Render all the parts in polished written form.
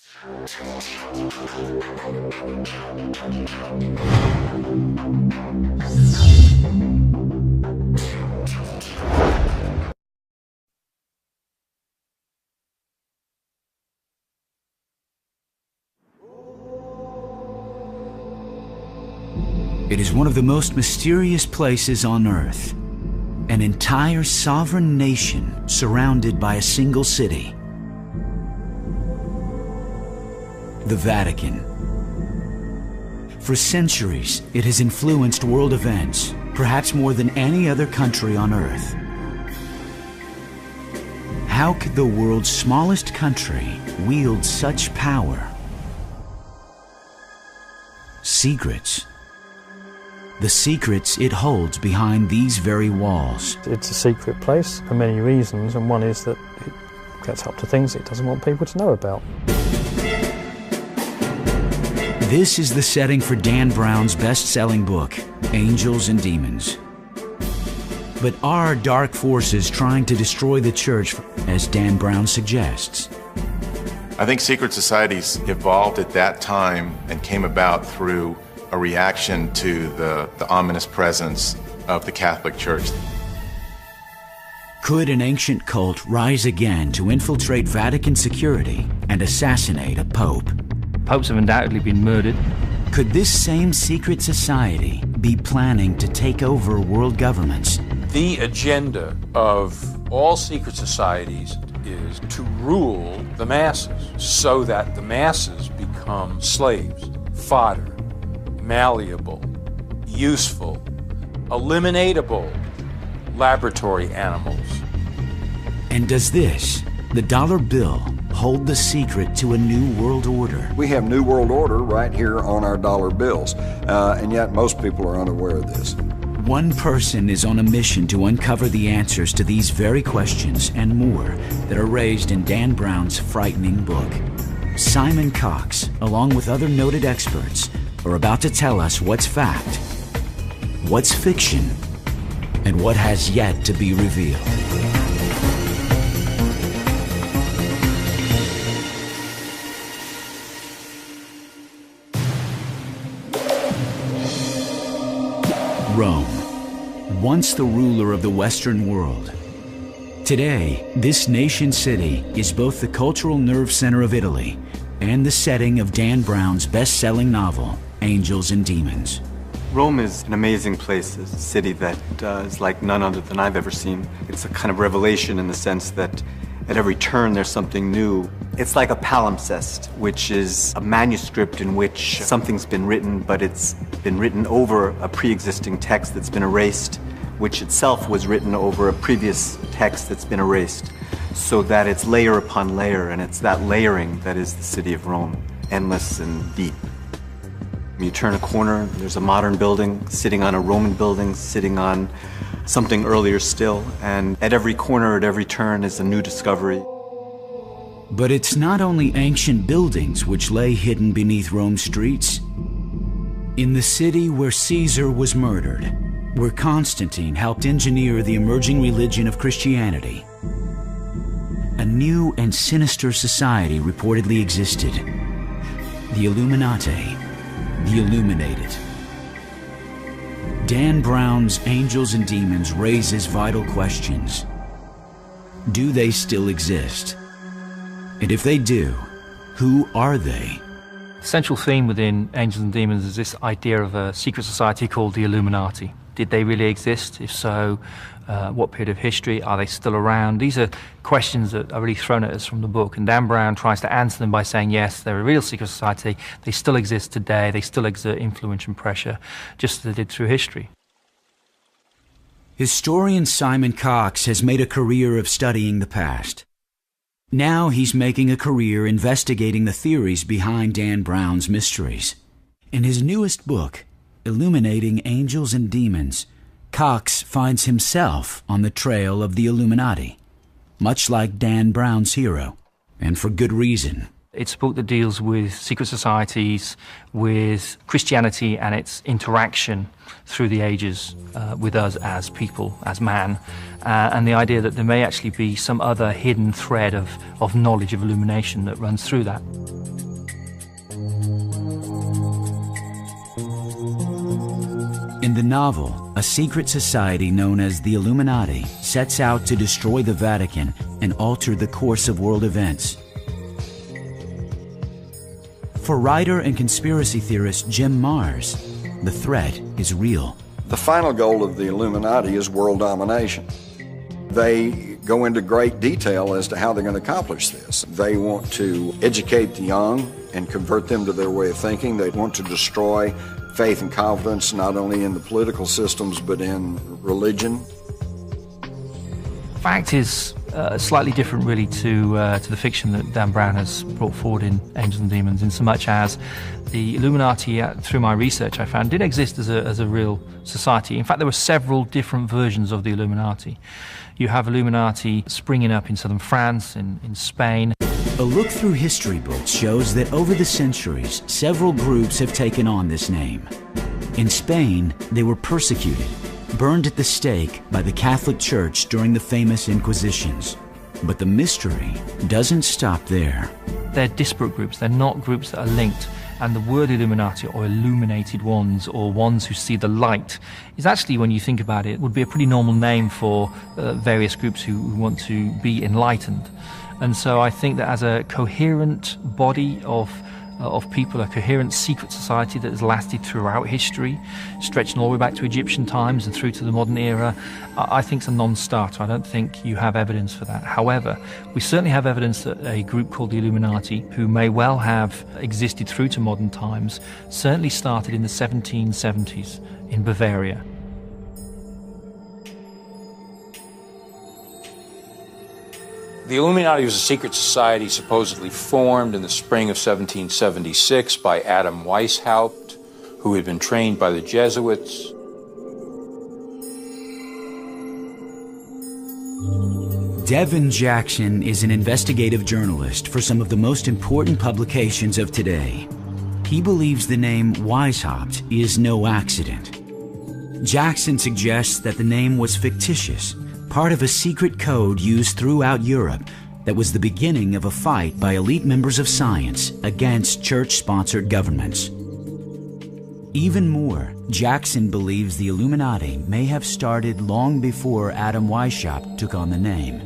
It is one of the most mysterious places on Earth. An entire sovereign nation surrounded by a single city. The Vatican. For centuries, it has influenced world events, perhaps more than any other country on Earth. How could the world's smallest country wield such power? Secrets. The secrets it holds behind these very walls. It's a secret place for many reasons, and one is that it gets up to things it doesn't want people to know about. This is the setting for Dan Brown's best-selling book, Angels and Demons. But are dark forces trying to destroy the church, as Dan Brown suggests? I think secret societies evolved at that time and came about through a reaction to the ominous presence of the Catholic Church. Could an ancient cult rise again to infiltrate Vatican security and assassinate a pope? Popes have undoubtedly been murdered. Could this same secret society be planning to take over world governments? The agenda of all secret societies is to rule the masses so that the masses become slaves, fodder, malleable, useful, eliminatable laboratory animals. And does this, the dollar bill, hold the secret to a new world order? We have New World Order right here on our dollar bills, and yet most people are unaware of this. One person is on a mission to uncover the answers to these very questions and more that are raised in Dan Brown's frightening book. Simon Cox, along with other noted experts, are about to tell us what's fact, what's fiction, and what has yet to be revealed. Rome, once the ruler of the Western world. Today, this nation-city is both the cultural nerve center of Italy and the setting of Dan Brown's best-selling novel, Angels and Demons. Rome is an amazing place. It's a city that is like none other than I've ever seen. It's a kind of revelation in the sense that at every turn there's something new. It's like a palimpsest, which is a manuscript in which something's been written, but it's been written over a pre-existing text that's been erased, which itself was written over a previous text that's been erased, so that it's layer upon layer, and it's that layering that is the city of Rome, endless and deep. You turn a corner, there's a modern building sitting on a Roman building, sitting on something earlier still, and at every corner, at every turn is a new discovery. But it's not only ancient buildings which lay hidden beneath Rome's streets. In the city where Caesar was murdered, where Constantine helped engineer the emerging religion of Christianity, a new and sinister society reportedly existed. The Illuminati, the Illuminated. Dan Brown's Angels and Demons raises vital questions. Do they still exist? And if they do, who are they? The central theme within Angels and Demons is this idea of a secret society called the Illuminati. Did they really exist? If so, what period of history? Are they still around? These are questions that are really thrown at us from the book, and Dan Brown tries to answer them by saying, yes, they're a real secret society, they still exist today, they still exert influence and pressure, just as they did through history. Historian Simon Cox has made a career of studying the past. Now he's making a career investigating the theories behind Dan Brown's mysteries. In his newest book, Illuminating Angels and Demons, Cox finds himself on the trail of the Illuminati, much like Dan Brown's hero, and for good reason. It's a book that deals with secret societies, with Christianity and its interaction through the ages with us as people, as man, and the idea that there may actually be some other hidden thread of knowledge, of illumination that runs through that. In the novel, a secret society known as the Illuminati sets out to destroy the Vatican and alter the course of world events. For writer and conspiracy theorist Jim Marrs, the threat is real. The final goal of the Illuminati is world domination. They go into great detail as to how they're going to accomplish this. They want to educate the young and convert them to their way of thinking. They want to destroy faith and confidence not only in the political systems but in religion. Fact is slightly different really to the fiction that Dan Brown has brought forward in Angels and Demons, in so much as the Illuminati, through my research I found, did exist as a real society. In fact, there were several different versions of the Illuminati. You have Illuminati springing up in southern France, in Spain. A look through history books shows that over the centuries, several groups have taken on this name. In Spain, they were persecuted, burned at the stake by the Catholic Church during the famous Inquisitions. But the mystery doesn't stop there. They're disparate groups, they're not groups that are linked. And the word Illuminati, or illuminated ones, or ones who see the light, is actually, when you think about it, would be a pretty normal name for various groups who want to be enlightened. And so I think that as a coherent body of people, a coherent secret society that has lasted throughout history, stretching all the way back to Egyptian times and through to the modern era, I think it's a non-starter. I don't think you have evidence for that. However, we certainly have evidence that a group called the Illuminati, who may well have existed through to modern times, certainly started in the 1770s in Bavaria. The Illuminati was a secret society supposedly formed in the spring of 1776 by Adam Weishaupt, who had been trained by the Jesuits. Devin Jackson is an investigative journalist for some of the most important publications of today. He believes the name Weishaupt is no accident. Jackson suggests that the name was fictitious, part of a secret code used throughout Europe that was the beginning of a fight by elite members of science against church-sponsored governments. Even more, Jackson believes the Illuminati may have started long before Adam Weishaupt took on the name.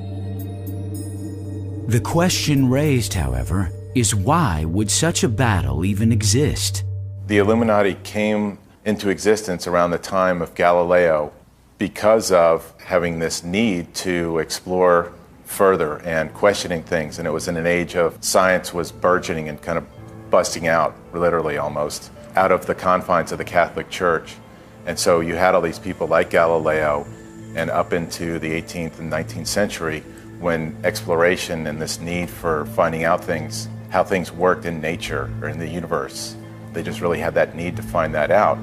The question raised, however, is why would such a battle even exist? The Illuminati came into existence around the time of Galileo because of having this need to explore further and questioning things. And it was in an age of science was burgeoning and kind of busting out, literally almost, out of the confines of the Catholic Church. And so you had all these people like Galileo and up into the 18th and 19th century when exploration and this need for finding out things, how things worked in nature or in the universe, they just really had that need to find that out.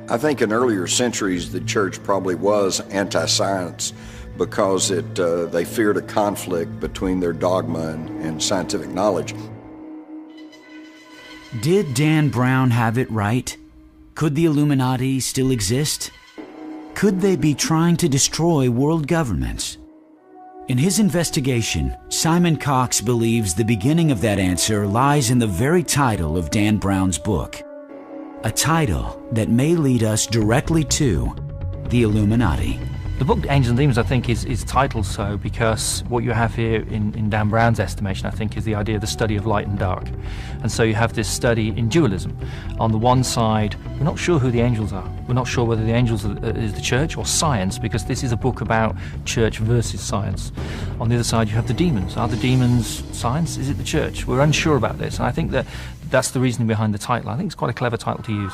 I think in earlier centuries the church probably was anti-science because they feared a conflict between their dogma and scientific knowledge. Did Dan Brown have it right? Could the Illuminati still exist? Could they be trying to destroy world governments? In his investigation, Simon Cox believes the beginning of that answer lies in the very title of Dan Brown's book. A title that may lead us directly to the Illuminati. The book Angels and Demons, I think, is titled so because what you have here in Dan Brown's estimation, I think, is the idea of the study of light and dark. And so you have this study in dualism. On the one side, we're not sure who the angels are. We're not sure whether the angels is the church or science, because this is a book about church versus science. On the other side, you have the demons. Are the demons science? Is it the church? We're unsure about this. And I think that's the reasoning behind the title. I think it's quite a clever title to use.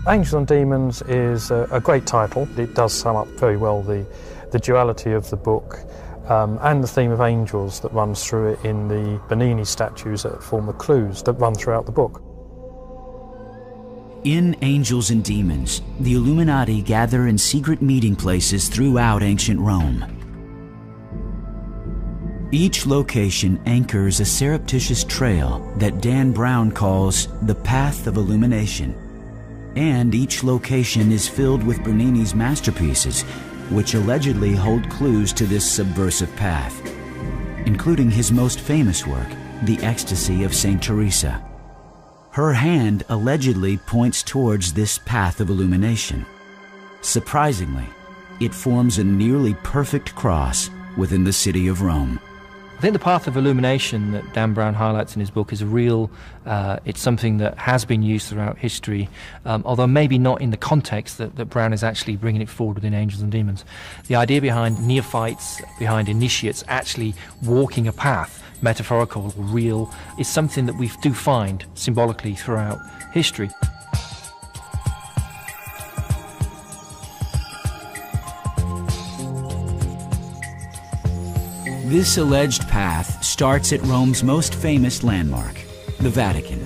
Angels and Demons is a great title. It does sum up very well the duality of the book and the theme of angels that runs through it in the Bernini statues that form the clues that run throughout the book. In Angels and Demons, the Illuminati gather in secret meeting places throughout ancient Rome. Each location anchors a surreptitious trail that Dan Brown calls the Path of Illumination. And each location is filled with Bernini's masterpieces, which allegedly hold clues to this subversive path, including his most famous work, The Ecstasy of St. Teresa. Her hand allegedly points towards this path of illumination. Surprisingly, it forms a nearly perfect cross within the city of Rome. I think the path of illumination that Dan Brown highlights in his book is a real, it's something that has been used throughout history, although maybe not in the context that Brown is actually bringing it forward within Angels and Demons. The idea behind neophytes, behind initiates actually walking a path, metaphorical or real, is something that we do find symbolically throughout history. This alleged path starts at Rome's most famous landmark, the Vatican,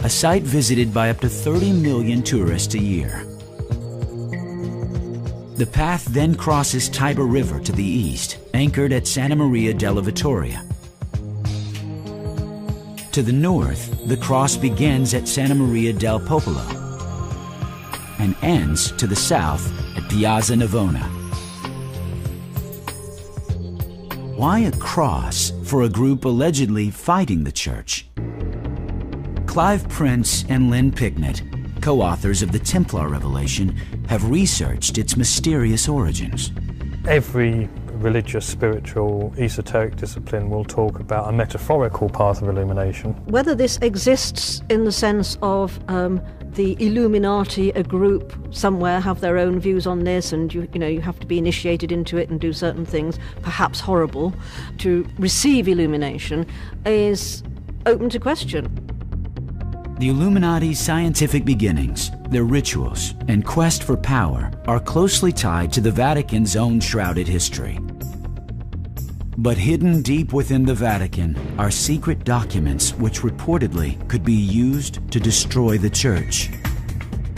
a site visited by up to 30 million tourists a year. The path then crosses Tiber River to the east, anchored at Santa Maria della Vittoria. To the north, the cross begins at Santa Maria del Popolo and ends to the south at Piazza Navona. Why a cross for a group allegedly fighting the church? Clive Prince and Lynn Picknett, co-authors of the Templar Revelation, have researched its mysterious origins. Every religious, spiritual, esoteric discipline will talk about a metaphorical path of illumination. Whether this exists in the sense of the Illuminati, a group somewhere, have their own views on this, and you have to be initiated into it and do certain things, perhaps horrible, to receive illumination, is open to question. The Illuminati's scientific beginnings, their rituals, and quest for power are closely tied to the Vatican's own shrouded history. But hidden deep within the Vatican are secret documents which reportedly could be used to destroy the Church.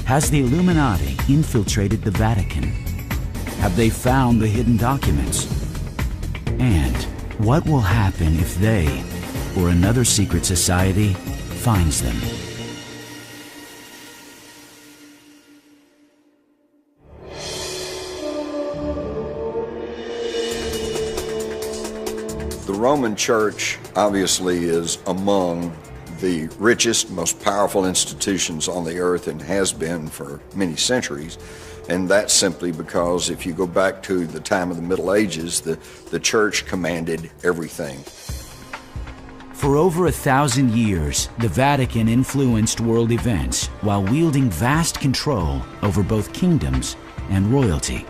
Has the Illuminati infiltrated the Vatican? Have they found the hidden documents? And what will happen if they, or another secret society, finds them? The Roman Church obviously is among the richest, most powerful institutions on the earth and has been for many centuries. And that's simply because if you go back to the time of the Middle Ages, the church commanded everything. For over 1,000 years, the Vatican influenced world events while wielding vast control over both kingdoms and royalty.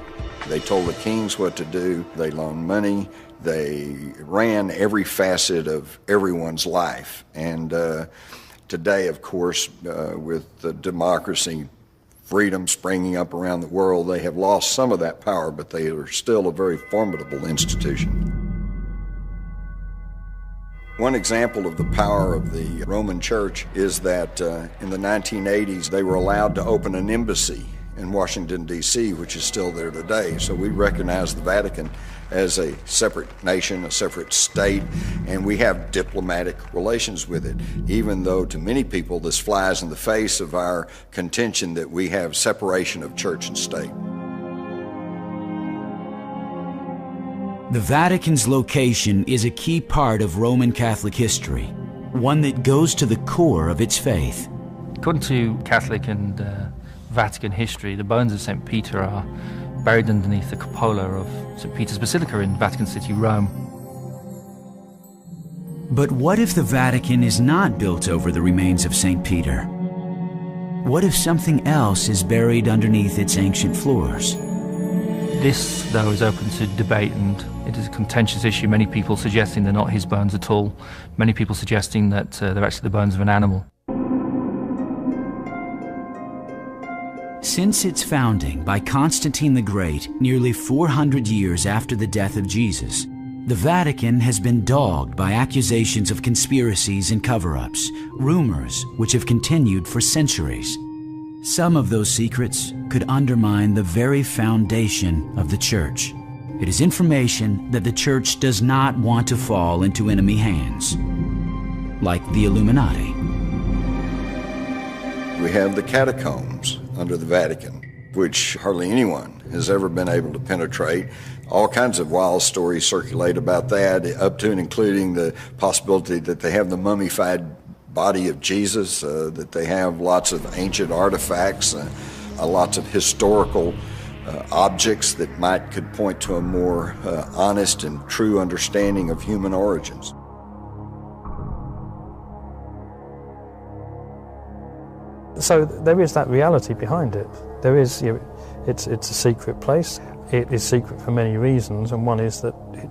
They told the kings what to do, they loaned money, they ran every facet of everyone's life. And today, of course, with the democracy, freedom springing up around the world, they have lost some of that power, but they are still a very formidable institution. One example of the power of the Roman Church is that in the 1980s, they were allowed to open an embassy in Washington, D.C., which is still there today. So we recognize the Vatican as a separate nation, a separate state, and we have diplomatic relations with it, even though to many people this flies in the face of our contention that we have separation of church and state. The Vatican's location is a key part of Roman Catholic history, one that goes to the core of its faith. According to Catholic and Vatican history, the bones of St. Peter are buried underneath the cupola of St. Peter's Basilica in Vatican City, Rome. But what if the Vatican is not built over the remains of St. Peter? What if something else is buried underneath its ancient floors? This, though, is open to debate, and it is a contentious issue. Many people suggesting they're not his bones at all. Many people suggesting that they're actually the bones of an animal. Since its founding by Constantine the Great, nearly 400 years after the death of Jesus, the Vatican has been dogged by accusations of conspiracies and cover-ups, rumors which have continued for centuries. Some of those secrets could undermine the very foundation of the Church. It is information that the Church does not want to fall into enemy hands, like the Illuminati. We have the catacombs under the Vatican, which hardly anyone has ever been able to penetrate. All kinds of wild stories circulate about that, up to and including the possibility that they have the mummified body of Jesus, that they have lots of ancient artifacts, lots of historical objects that could point to a more honest and true understanding of human origins. So there is that reality behind it. There is, it's a secret place. It is secret for many reasons, and one is that it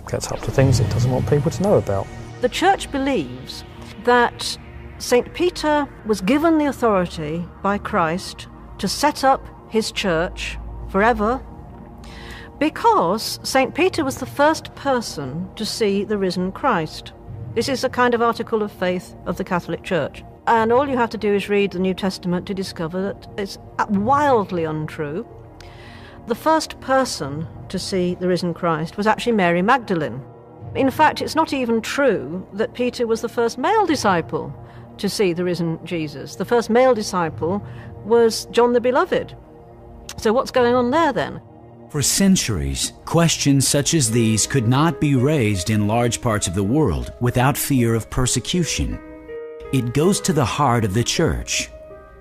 gets up to things it doesn't want people to know about. The Church believes that St. Peter was given the authority by Christ to set up his church forever because St. Peter was the first person to see the risen Christ. This is a kind of article of faith of the Catholic Church. And all you have to do is read the New Testament to discover that it's wildly untrue. The first person to see the risen Christ was actually Mary Magdalene. In fact, it's not even true that Peter was the first male disciple to see the risen Jesus. The first male disciple was John the Beloved. So what's going on there then? For centuries, questions such as these could not be raised in large parts of the world without fear of persecution. It goes to the heart of the Church.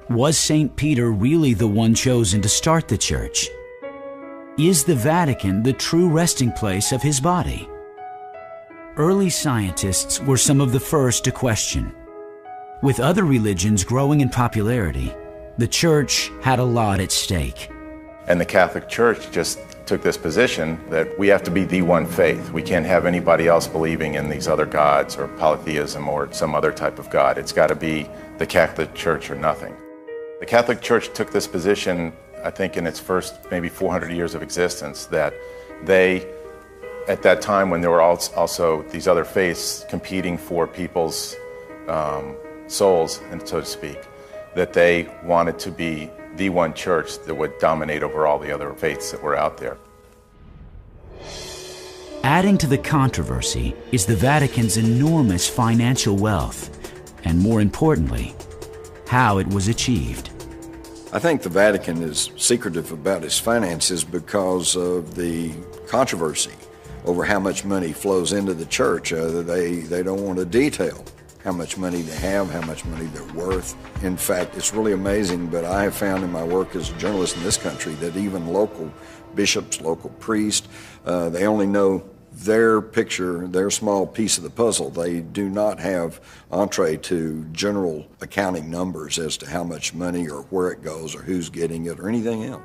Was St. Peter really the one chosen to start the Church? Is the Vatican the true resting place of his body? Early scientists were some of the first to question. With other religions growing in popularity, the Church had a lot at stake. And the Catholic Church just took this position that we have to be the one faith. We can't have anybody else believing in these other gods or polytheism or some other type of God. It's got to be the Catholic Church or nothing. The Catholic Church took this position, I think, in its first maybe 400 years of existence, that they, at that time when there were also these other faiths competing for people's souls, and so to speak, that they wanted to be the one church that would dominate over all the other faiths that were out there. Adding to the controversy is the Vatican's enormous financial wealth, and more importantly, how it was achieved. I think the Vatican is secretive about its finances because of the controversy over how much money flows into the church. They don't want to detail how much money they have, how much money they're worth. In fact, it's really amazing, but I have found in my work as a journalist in this country that even local bishops, local priests, they only know their picture, their small piece of the puzzle. They do not have entree to general accounting numbers as to how much money or where it goes or who's getting it or anything else.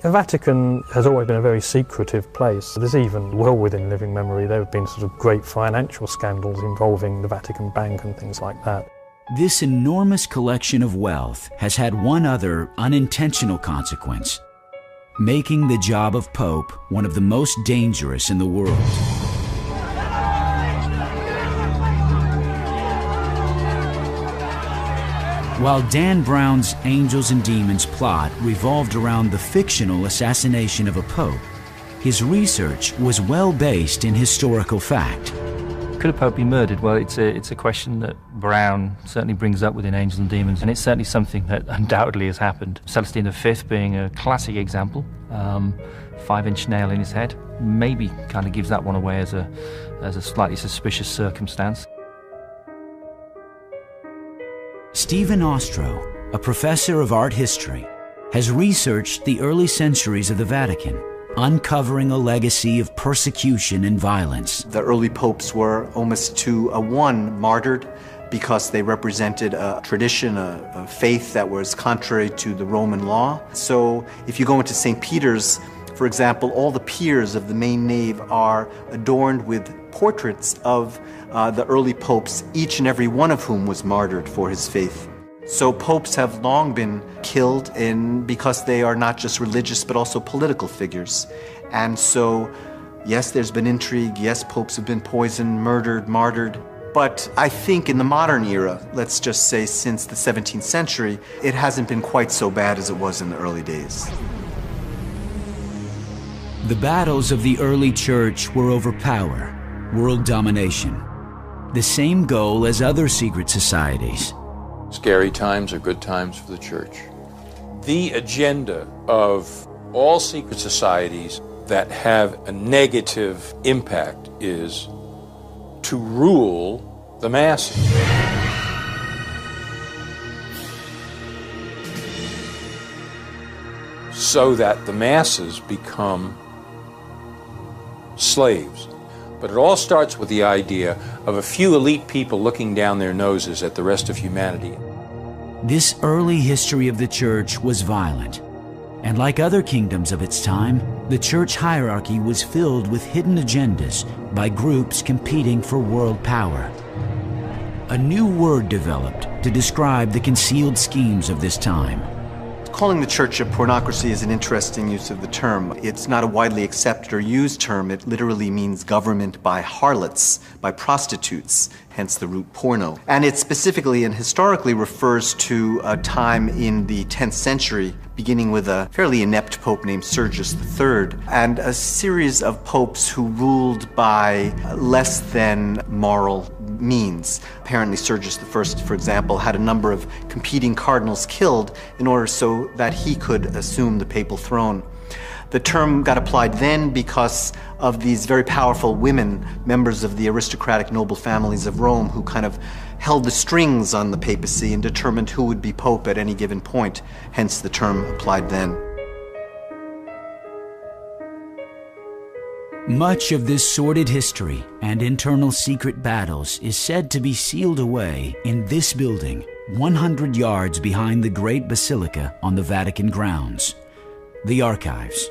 The Vatican has always been a very secretive place. There's even, well within living memory, there have been sort of great financial scandals involving the Vatican Bank and things like that. This enormous collection of wealth has had one other unintentional consequence: making the job of Pope one of the most dangerous in the world. While Dan Brown's Angels and Demons plot revolved around the fictional assassination of a pope, his research was well based in historical fact. Could a pope be murdered? Well, it's a question that Brown certainly brings up within Angels and Demons, and it's certainly something that undoubtedly has happened. Celestine V being a classic example, 5-inch nail in his head, maybe kind of gives that one away as a slightly suspicious circumstance. Stephen Ostro, a professor of art history, has researched the early centuries of the Vatican, uncovering a legacy of persecution and violence. The early popes were almost to a one martyred because they represented a tradition, a faith that was contrary to the Roman law. So if you go into St. Peter's, for example, all the piers of the main nave are adorned with portraits of the early popes, each and every one of whom was martyred for his faith. So popes have long been killed because they are not just religious but also political figures. And so, yes, there's been intrigue, yes, popes have been poisoned, murdered, martyred. But I think in the modern era, let's just say since the 17th century, it hasn't been quite so bad as it was in the early days. The battles of the early church were over power, world domination, the same goal as other secret societies. Scary times are good times for the church. The agenda of all secret societies that have a negative impact is to rule the masses. So that the masses become slaves. But it all starts with the idea of a few elite people looking down their noses at the rest of humanity. This early history of the church was violent, and like other kingdoms of its time, the church hierarchy was filled with hidden agendas by groups competing for world power. A new word developed to describe the concealed schemes of this time. Calling the church a pornocracy is an interesting use of the term. It's not a widely accepted or used term. It literally means government by harlots, by prostitutes, hence the root porno. And it specifically and historically refers to a time in the 10th century, beginning with a fairly inept pope named Sergius III, and a series of popes who ruled by less than moral means. Apparently Sergius I, for example, had a number of competing cardinals killed in order so that he could assume the papal throne. The term got applied then because of these very powerful women, members of the aristocratic noble families of Rome, who kind of held the strings on the papacy and determined who would be pope at any given point, hence the term applied then. Much of this sordid history and internal secret battles is said to be sealed away in this building, 100 yards behind the Great Basilica on the Vatican grounds, the Archives.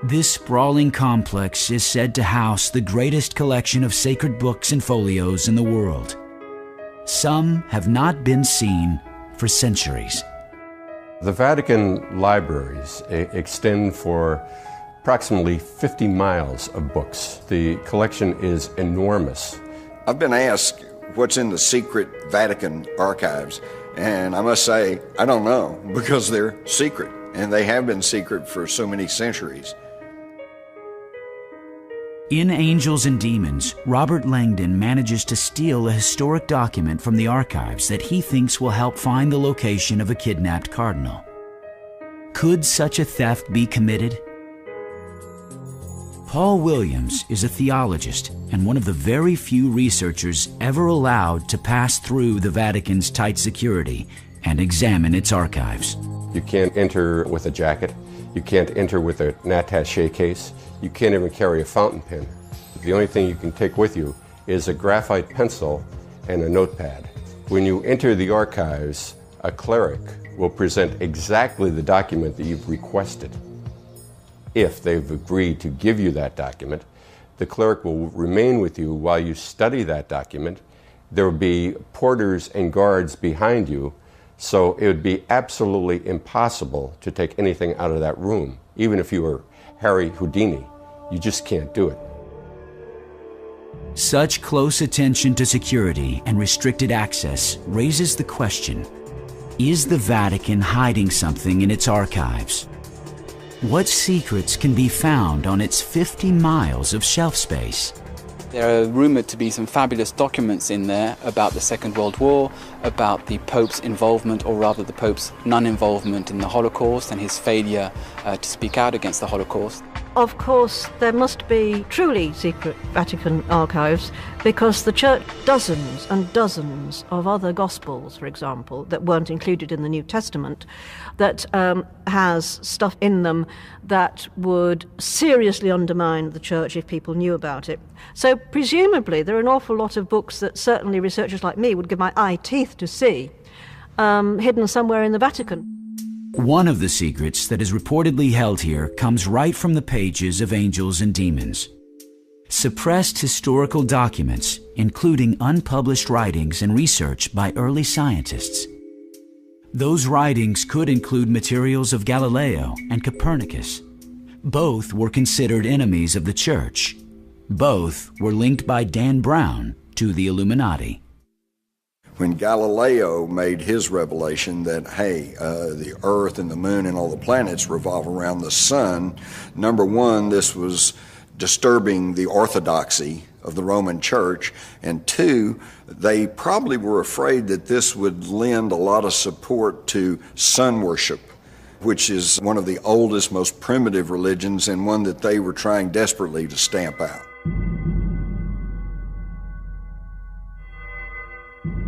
This sprawling complex is said to house the greatest collection of sacred books and folios in the world. Some have not been seen for centuries. The Vatican libraries extend for approximately 50 miles of books. The collection is enormous. I've been asked what's in the secret Vatican archives, and I must say, I don't know, because they're secret, and they have been secret for so many centuries. In Angels and Demons, Robert Langdon manages to steal a historic document from the archives that he thinks will help find the location of a kidnapped cardinal. Could such a theft be committed? Paul Williams is a theologist and one of the very few researchers ever allowed to pass through the Vatican's tight security and examine its archives. You can't enter with a jacket. You can't enter with an attaché case. You can't even carry a fountain pen. The only thing you can take with you is a graphite pencil and a notepad. When you enter the archives, a cleric will present exactly the document that you've requested. If they've agreed to give you that document, the cleric will remain with you while you study that document. There will be porters and guards behind you, so it would be absolutely impossible to take anything out of that room. Even if you were Harry Houdini, you just can't do it. Such close attention to security and restricted access raises the question, is the Vatican hiding something in its archives? What secrets can be found on its 50 miles of shelf space? There are rumoured to be some fabulous documents in there about the Second World War, about the Pope's involvement, or rather the Pope's non-involvement in the Holocaust and his failure to speak out against the Holocaust. Of course, there must be truly secret Vatican archives because the Church, dozens and dozens of other Gospels, for example, that weren't included in the New Testament, that has stuff in them that would seriously undermine the Church if people knew about it. So presumably there are an awful lot of books that certainly researchers like me would give my eye teeth to see, hidden somewhere in the Vatican. One of the secrets that is reportedly held here comes right from the pages of Angels and Demons. Suppressed historical documents, including unpublished writings and research by early scientists. Those writings could include materials of Galileo and Copernicus. Both were considered enemies of the Church. Both were linked by Dan Brown to the Illuminati. When Galileo made his revelation that, hey, the Earth and the Moon and all the planets revolve around the Sun, number one, this was disturbing the orthodoxy of the Roman Church, and two, they probably were afraid that this would lend a lot of support to sun worship, which is one of the oldest, most primitive religions and one that they were trying desperately to stamp out.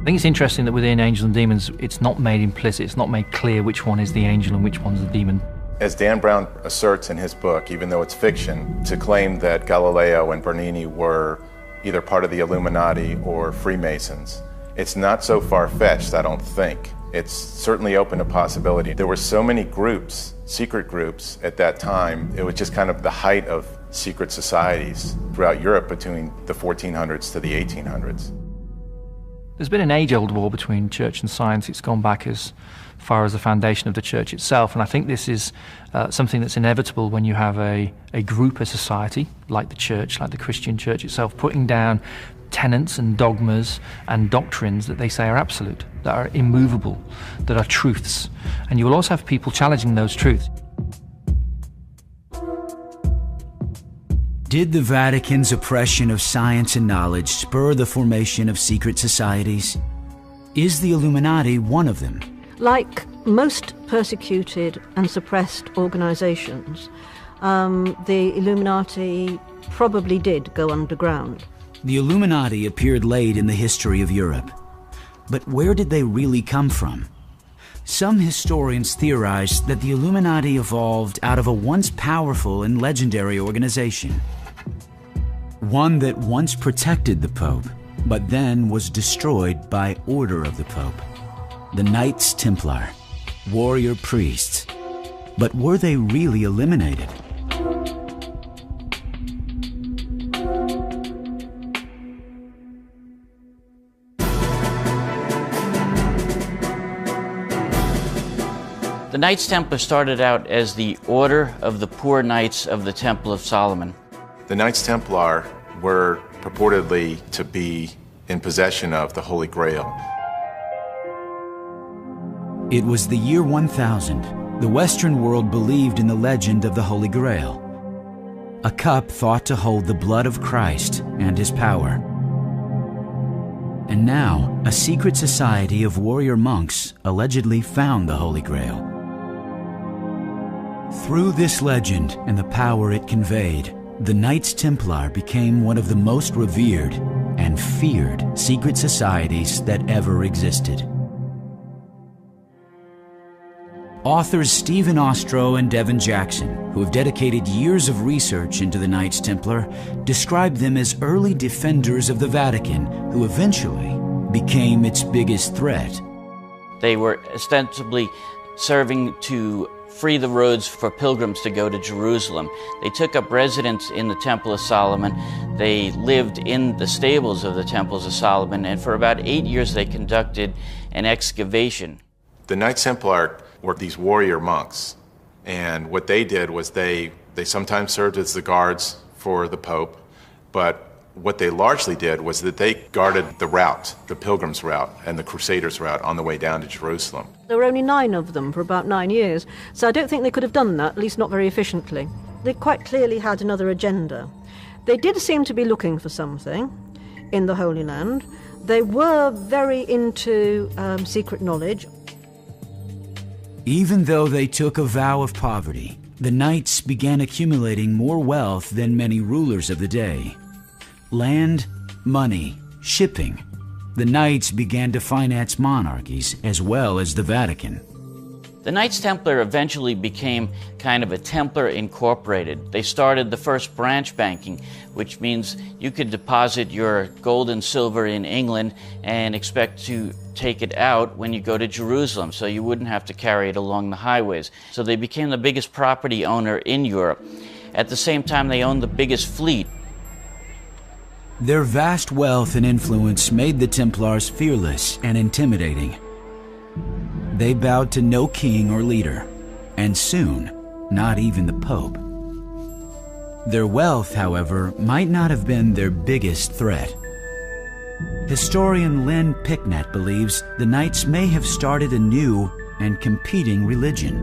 I think it's interesting that within Angels and Demons, it's not made implicit, it's not made clear which one is the angel and which one's the demon. As Dan Brown asserts in his book, even though it's fiction, to claim that Galileo and Bernini were either part of the Illuminati or Freemasons, it's not so far-fetched, I don't think. It's certainly open to possibility. There were so many groups, secret groups at that time, it was just kind of the height of secret societies throughout Europe between the 1400s to the 1800s. There's been an age-old war between church and science. It's gone back as far as the foundation of the church itself, and I think this is something that's inevitable when you have a group, a society, like the church, like the Christian church itself, putting down tenets and dogmas and doctrines that they say are absolute, that are immovable, that are truths. And you will also have people challenging those truths. Did the Vatican's oppression of science and knowledge spur the formation of secret societies? Is the Illuminati one of them? Like most persecuted and suppressed organizations, the Illuminati probably did go underground. The Illuminati appeared late in the history of Europe. But where did they really come from? Some historians theorize that the Illuminati evolved out of a once powerful and legendary organization. One that once protected the Pope, but then was destroyed by order of the Pope. The Knights Templar, warrior priests. But were they really eliminated? The Knights Templar started out as the Order of the Poor Knights of the Temple of Solomon. The Knights Templar were purportedly to be in possession of the Holy Grail. It was the year 1000. The Western world believed in the legend of the Holy Grail, a cup thought to hold the blood of Christ and his power. And now, a secret society of warrior monks allegedly found the Holy Grail. Through this legend and the power it conveyed, the Knights Templar became one of the most revered and feared secret societies that ever existed. Authors Stephen Ostrow and Devin Jackson, who have dedicated years of research into the Knights Templar, describe them as early defenders of the Vatican who eventually became its biggest threat. They were ostensibly serving to free the roads for pilgrims to go to Jerusalem. They took up residence in the Temple of Solomon. They lived in the stables of the Temples of Solomon, and for about 8 years they conducted an excavation. The Knights Templar were these warrior monks, and what they did was they sometimes served as the guards for the Pope, but what they largely did was that they guarded the route, the pilgrims' route and the crusaders' route on the way down to Jerusalem. There were only 9 of them for about 9 years, so I don't think they could have done that, at least not very efficiently. They quite clearly had another agenda. They did seem to be looking for something in the Holy Land. They were very into secret knowledge. Even though they took a vow of poverty, the knights began accumulating more wealth than many rulers of the day. Land, money, shipping. The knights began to finance monarchies as well as the Vatican. The Knights Templar eventually became kind of a Templar Incorporated. They started the first branch banking, which means you could deposit your gold and silver in England and expect to take it out when you go to Jerusalem, so you wouldn't have to carry it along the highways. So they became the biggest property owner in Europe. At the same time, they owned the biggest fleet. Their vast wealth and influence made the Templars fearless and intimidating. They bowed to no king or leader, and soon, not even the Pope. Their wealth, however, might not have been their biggest threat. Historian Lynn Picknett believes the Knights may have started a new and competing religion.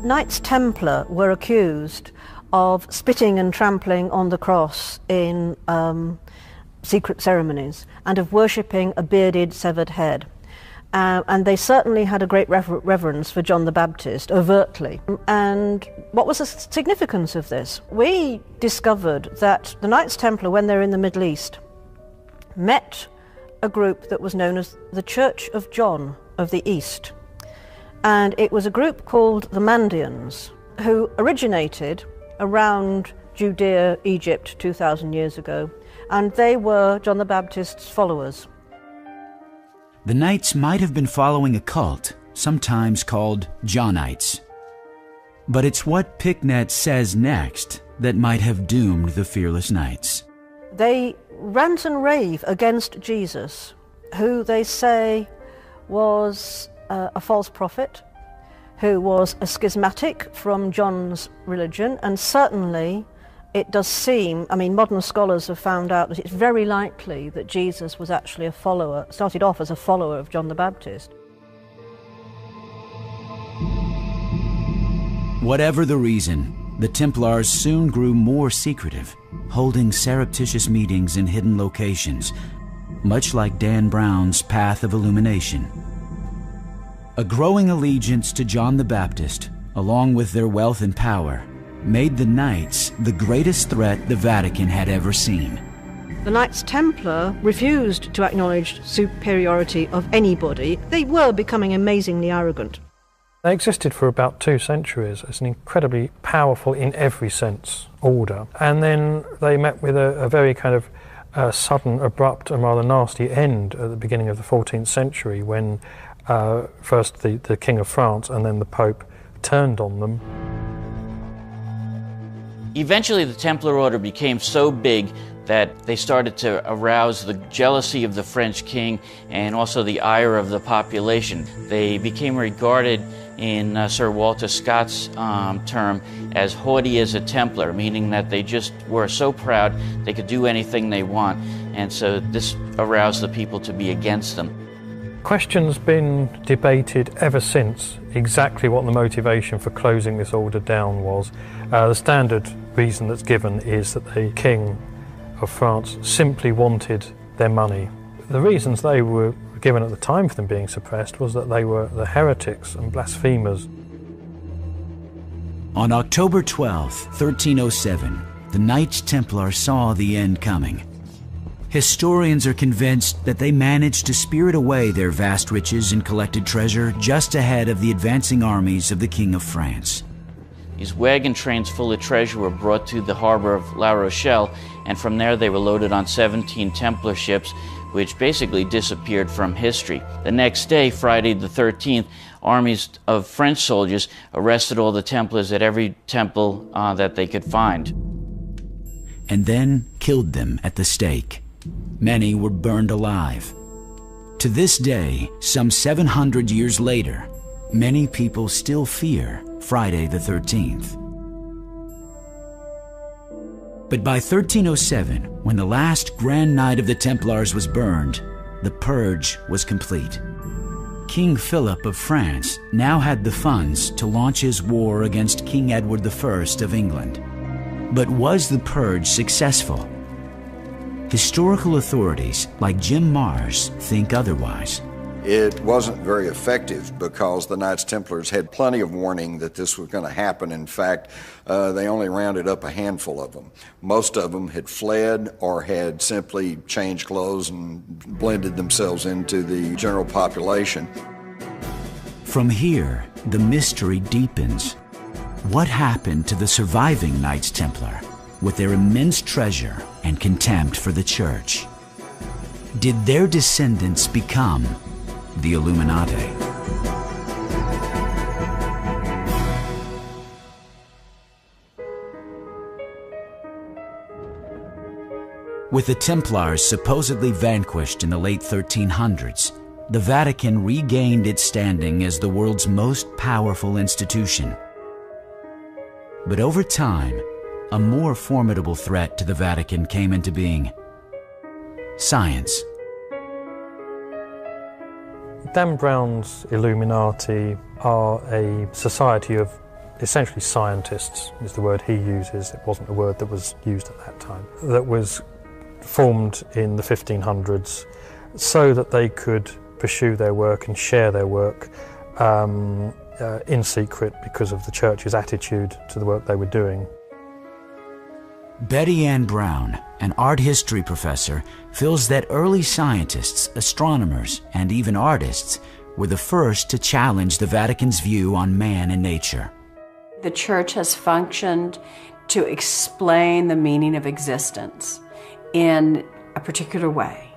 Knights Templar were accused of spitting and trampling on the cross in secret ceremonies and of worshipping a bearded, severed head. And they certainly had a great reverence for John the Baptist, overtly. And what was the significance of this? We discovered that the Knights Templar, when they're in the Middle East, met a group that was known as the Church of John of the East. And it was a group called the Mandeans, who originated around Judea, Egypt, 2,000 years ago. And they were John the Baptist's followers. The Knights might have been following a cult, sometimes called Johnites. But it's what Picknett says next that might have doomed the fearless Knights. They rant and rave against Jesus, who they say was a false prophet, who was a schismatic from John's religion, and certainly it does seem, I mean, modern scholars have found out that it's very likely that Jesus was actually a follower, started off as a follower of John the Baptist. Whatever the reason, the Templars soon grew more secretive, holding surreptitious meetings in hidden locations, much like Dan Brown's Path of Illumination. A growing allegiance to John the Baptist, along with their wealth and power, made the Knights the greatest threat the Vatican had ever seen. The Knights Templar refused to acknowledge superiority of anybody. They were becoming amazingly arrogant. They existed for about 2 centuries as an incredibly powerful, in every sense, order. And then they met with a very kind of sudden, abrupt and rather nasty end at the beginning of the 14th century when first the King of France and then the Pope turned on them. Eventually the Templar Order became so big that they started to arouse the jealousy of the French king and also the ire of the population. They became regarded in Sir Walter Scott's term as haughty as a Templar, meaning that they just were so proud they could do anything they want, and so this aroused the people to be against them. Question's been debated ever since exactly what the motivation for closing this order down was. The standard reason that's given is that the King of France simply wanted their money. The reasons they were given at the time for them being suppressed was that they were the heretics and blasphemers. On October 12, 1307, the Knights Templar saw the end coming. Historians are convinced that they managed to spirit away their vast riches and collected treasure just ahead of the advancing armies of the King of France. These wagon trains full of treasure were brought to the harbor of La Rochelle, and from there they were loaded on 17 Templar ships, which basically disappeared from history. The next day, Friday the 13th, armies of French soldiers arrested all the Templars at every temple that they could find. And then killed them at the stake. Many were burned alive. To this day, some 700 years later, many people still fear Friday the 13th. But by 1307, when the last Grand Knight of the Templars was burned, the purge was complete. King Philip of France now had the funds to launch his war against King Edward I of England. But was the purge successful? Historical authorities like Jim Marrs think otherwise. It wasn't very effective because the Knights Templars had plenty of warning that this was going to happen. In fact, they only rounded up a handful of them. Most of them had fled or had simply changed clothes and blended themselves into the general population. From here, the mystery deepens. What happened to the surviving Knights Templar with their immense treasure and contempt for the Church? Did their descendants become the Illuminati? With the Templars supposedly vanquished in the late 1300s, the Vatican regained its standing as the world's most powerful institution. But over time, a more formidable threat to the Vatican came into being: science. Dan Brown's Illuminati are a society of essentially scientists, is the word he uses. It wasn't a word that was used at that time. That was formed in the 1500s so that they could pursue their work and share their work in secret because of the Church's attitude to the work they were doing. Betty Ann Brown, an art history professor, feels that early scientists, astronomers, and even artists were the first to challenge the Vatican's view on man and nature. The Church has functioned to explain the meaning of existence in a particular way.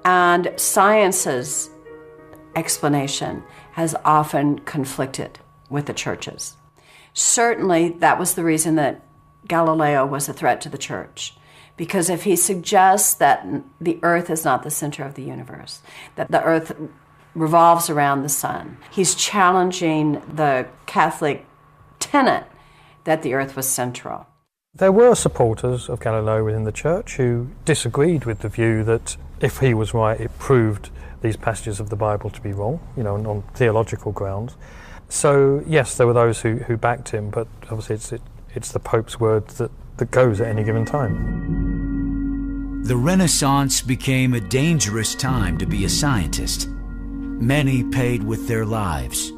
And science's explanation has often conflicted with the Church's. Certainly, that was the reason that Galileo was a threat to the Church, because if he suggests that the Earth is not the center of the universe, that the Earth revolves around the sun, he's challenging the Catholic tenet that the Earth was central. There were supporters of Galileo within the Church who disagreed with the view that if he was right, it proved these passages of the Bible to be wrong, on theological grounds. So yes, there were those who backed him, but obviously it's the Pope's word that goes at any given time. The Renaissance became a dangerous time to be a scientist. Many paid with their lives,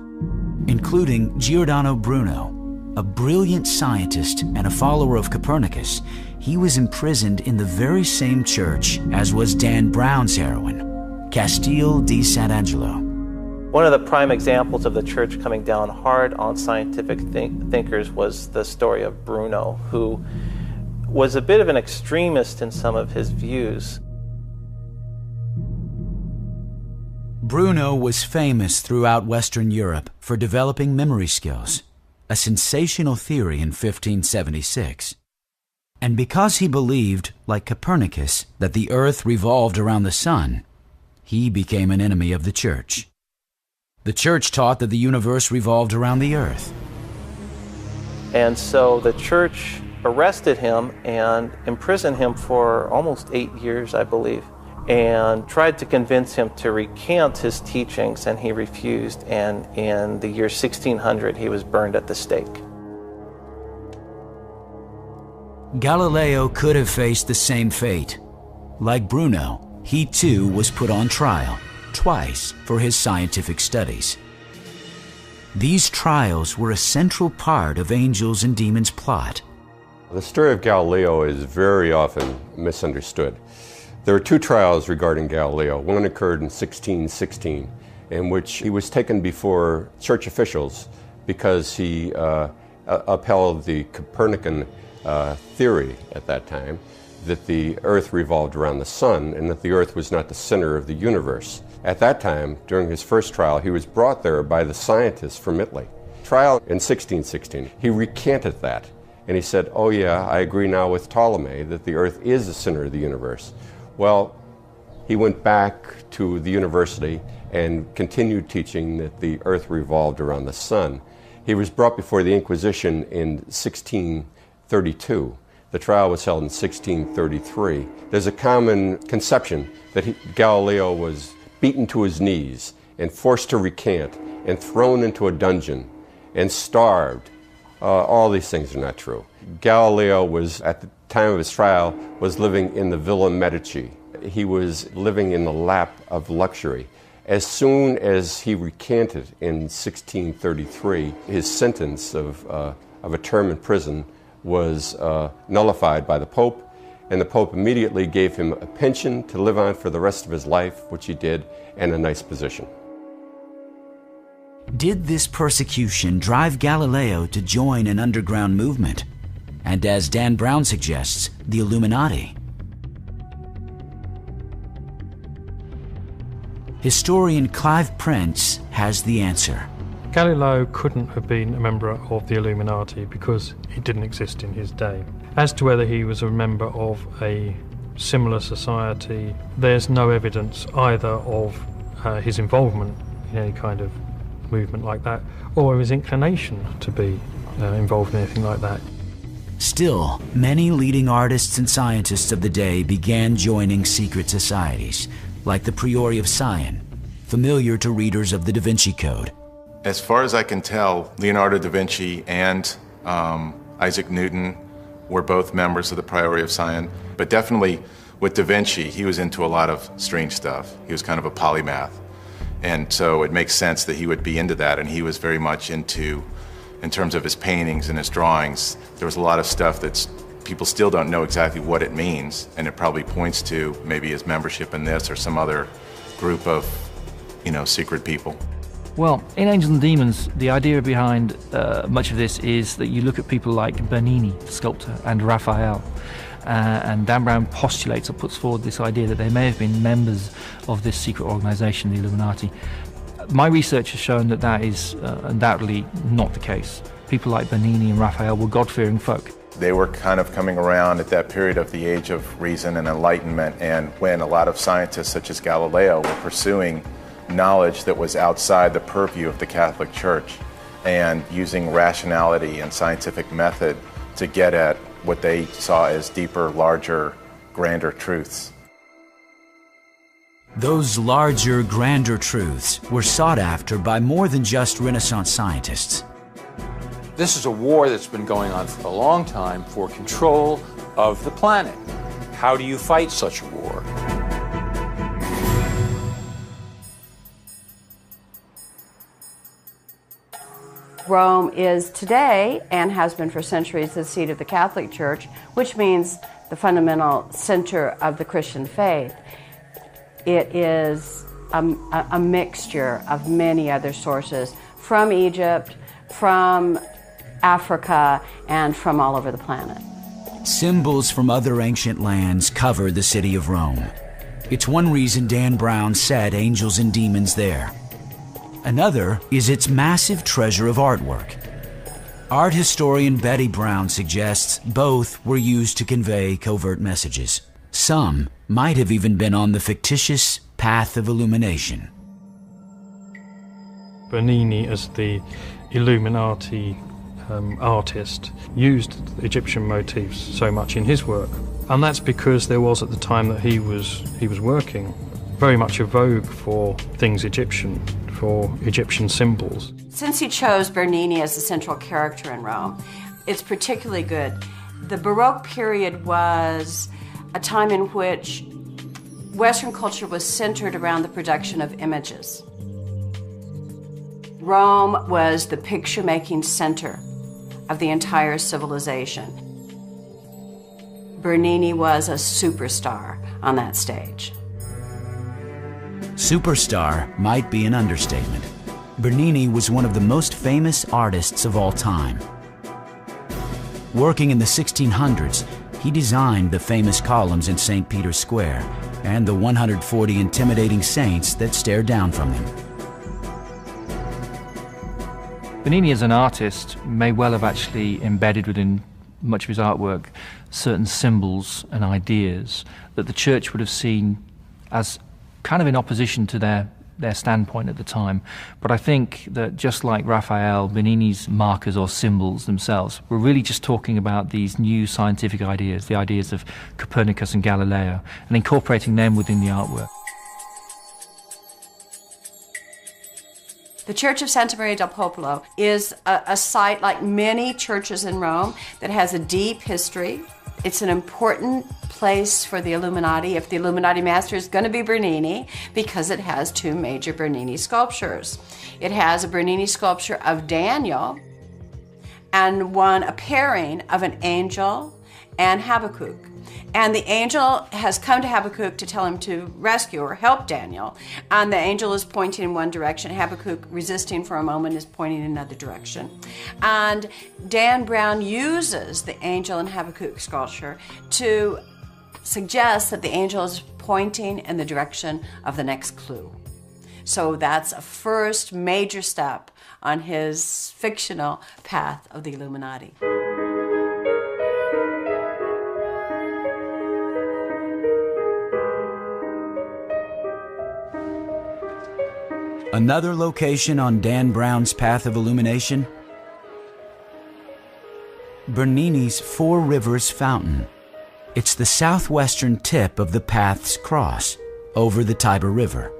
including Giordano Bruno, a brilliant scientist and a follower of Copernicus. He was imprisoned in the very same church as was Dan Brown's heroine, Castel di Sant'Angelo. One of the prime examples of the Church coming down hard on scientific thinkers was the story of Bruno, who was a bit of an extremist in some of his views. Bruno was famous throughout Western Europe for developing memory skills, a sensational theory in 1576. And because he believed, like Copernicus, that the Earth revolved around the sun, he became an enemy of the Church. The Church taught that the universe revolved around the Earth. And so the Church arrested him and imprisoned him for almost 8 years, I believe, and tried to convince him to recant his teachings, and he refused, and in the year 1600 he was burned at the stake. Galileo could have faced the same fate. Like Bruno, he too was put on trial, twice, for his scientific studies. These trials were a central part of Angels and Demons' plot. The story of Galileo is very often misunderstood. There are two trials regarding Galileo. One occurred in 1616, in which he was taken before church officials because he upheld the Copernican theory at that time, that the Earth revolved around the sun and that the Earth was not the center of the universe. At that time, during his first trial, he was brought there by the scientists from Italy. Trial in 1616, he recanted that, and he said, oh yeah, I agree now with Ptolemy that the Earth is the center of the universe. Well, he went back to the university and continued teaching that the Earth revolved around the sun. He was brought before the Inquisition in 1632. The trial was held in 1633. There's a common conception that Galileo was beaten to his knees and forced to recant and thrown into a dungeon and starved. All these things are not true. Galileo was, at the time of his trial, was living in the Villa Medici. He was living in the lap of luxury. As soon as he recanted in 1633, his sentence of a term in prison was nullified by the Pope, and the Pope immediately gave him a pension to live on for the rest of his life, which he did, and a nice position. Did this persecution drive Galileo to join an underground movement? And as Dan Brown suggests, the Illuminati? Historian Clive Prince has the answer. Galileo couldn't have been a member of the Illuminati because it didn't exist in his day. As to whether he was a member of a similar society, there's no evidence either of his involvement in any kind of movement like that, or his inclination to be involved in anything like that. Still, many leading artists and scientists of the day began joining secret societies, like the Priori of Sion, familiar to readers of the Da Vinci Code. As far as I can tell, Leonardo da Vinci and Isaac Newton were both members of the Priori of Sion, but definitely with da Vinci, he was into a lot of strange stuff. He was kind of a polymath. And so it makes sense that he would be into that, and he was very much into, in terms of his paintings and his drawings, there was a lot of stuff that's people still don't know exactly what it means, and it probably points to maybe his membership in this or some other group of, secret people. Well, in Angels and Demons, the idea behind much of this is that you look at people like Bernini, the sculptor, and Raphael, and Dan Brown postulates or puts forward this idea that they may have been members of this secret organization, the Illuminati. My research has shown that that is undoubtedly not the case. People like Bernini and Raphael were God-fearing folk. They were kind of coming around at that period of the age of reason and enlightenment, and when a lot of scientists such as Galileo were pursuing knowledge that was outside the purview of the Catholic Church and using rationality and scientific method to get at what they saw as deeper, larger, grander truths. Those larger, grander truths were sought after by more than just Renaissance scientists. This is a war that's been going on for a long time for control of the planet. How do you fight such a war? Rome is today, and has been for centuries, the seat of the Catholic Church, which means the fundamental center of the Christian faith. It is a mixture of many other sources from Egypt, from Africa, and from all over the planet. Symbols from other ancient lands cover the city of Rome. It's one reason Dan Brown set Angels and Demons there. Another is its massive treasure of artwork. Art historian Betty Brown suggests both were used to convey covert messages. Some might have even been on the fictitious path of illumination. Bernini, as the Illuminati artist, used Egyptian motifs so much in his work, and that's because there was, at the time that he was working, very much a vogue for things Egyptian, for Egyptian symbols. Since he chose Bernini as the central character in Rome, it's particularly good. The Baroque period was a time in which Western culture was centered around the production of images. Rome was the picture-making center of the entire civilization. Bernini was a superstar on that stage. Superstar might be an understatement. Bernini was one of the most famous artists of all time. Working in the 1600s, he designed the famous columns in St. Peter's Square and the 140 intimidating saints that stare down from him. Bernini as an artist may well have actually embedded within much of his artwork certain symbols and ideas that the church would have seen as kind of in opposition to their standpoint at the time. But I think that just like Raphael, Bernini's markers or symbols themselves were really just talking about these new scientific ideas, the ideas of Copernicus and Galileo, and incorporating them within the artwork. The Church of Santa Maria del Popolo is a site, like many churches in Rome, that has a deep history. It's an important place for the Illuminati, if the Illuminati master is going to be Bernini, because it has two major Bernini sculptures. It has a Bernini sculpture of Daniel and one a pairing of an angel and Habakkuk. And the angel has come to Habakkuk to tell him to rescue or help Daniel. And the angel is pointing in one direction. Habakkuk, resisting for a moment, is pointing in another direction. And Dan Brown uses the angel and Habakkuk sculpture to suggest that the angel is pointing in the direction of the next clue. So that's a first major step on his fictional path of the Illuminati. Another location on Dan Brown's path of illumination? Bernini's Four Rivers Fountain. It's the southwestern tip of the path's cross over the Tiber River.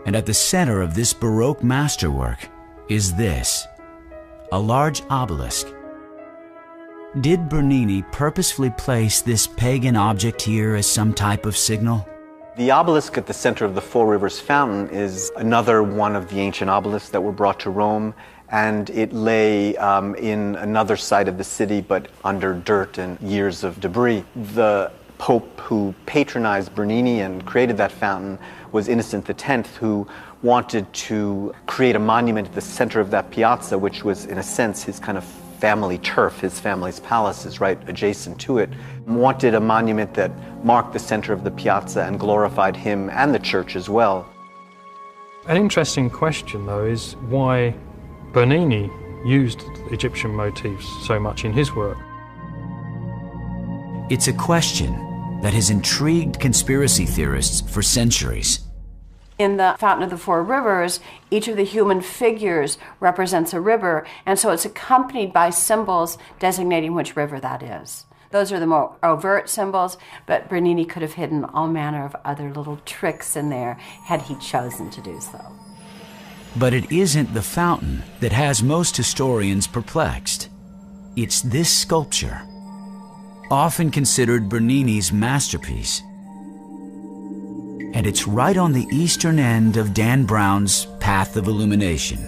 And at the center of this Baroque masterwork is this, a large obelisk. Did Bernini purposefully place this pagan object here as some type of signal? The obelisk at the center of the Four Rivers Fountain is another one of the ancient obelisks that were brought to Rome and it lay in another side of the city, but under dirt and years of debris. The Pope who patronized Bernini and created that fountain was Innocent X, who wanted to create a monument at the center of that piazza, which was, in a sense, his kind of family turf. His family's palace is right adjacent to it. Wanted a monument that marked the center of the piazza and glorified him and the church as well. An interesting question, though, is why Bernini used Egyptian motifs so much in his work. It's a question that has intrigued conspiracy theorists for centuries. In the Fountain of the Four Rivers, each of the human figures represents a river, and so it's accompanied by symbols designating which river that is. Those are the more overt symbols, but Bernini could have hidden all manner of other little tricks in there had he chosen to do so. But it isn't the fountain that has most historians perplexed. It's this sculpture, often considered Bernini's masterpiece. And it's right on the eastern end of Dan Brown's Path of Illumination.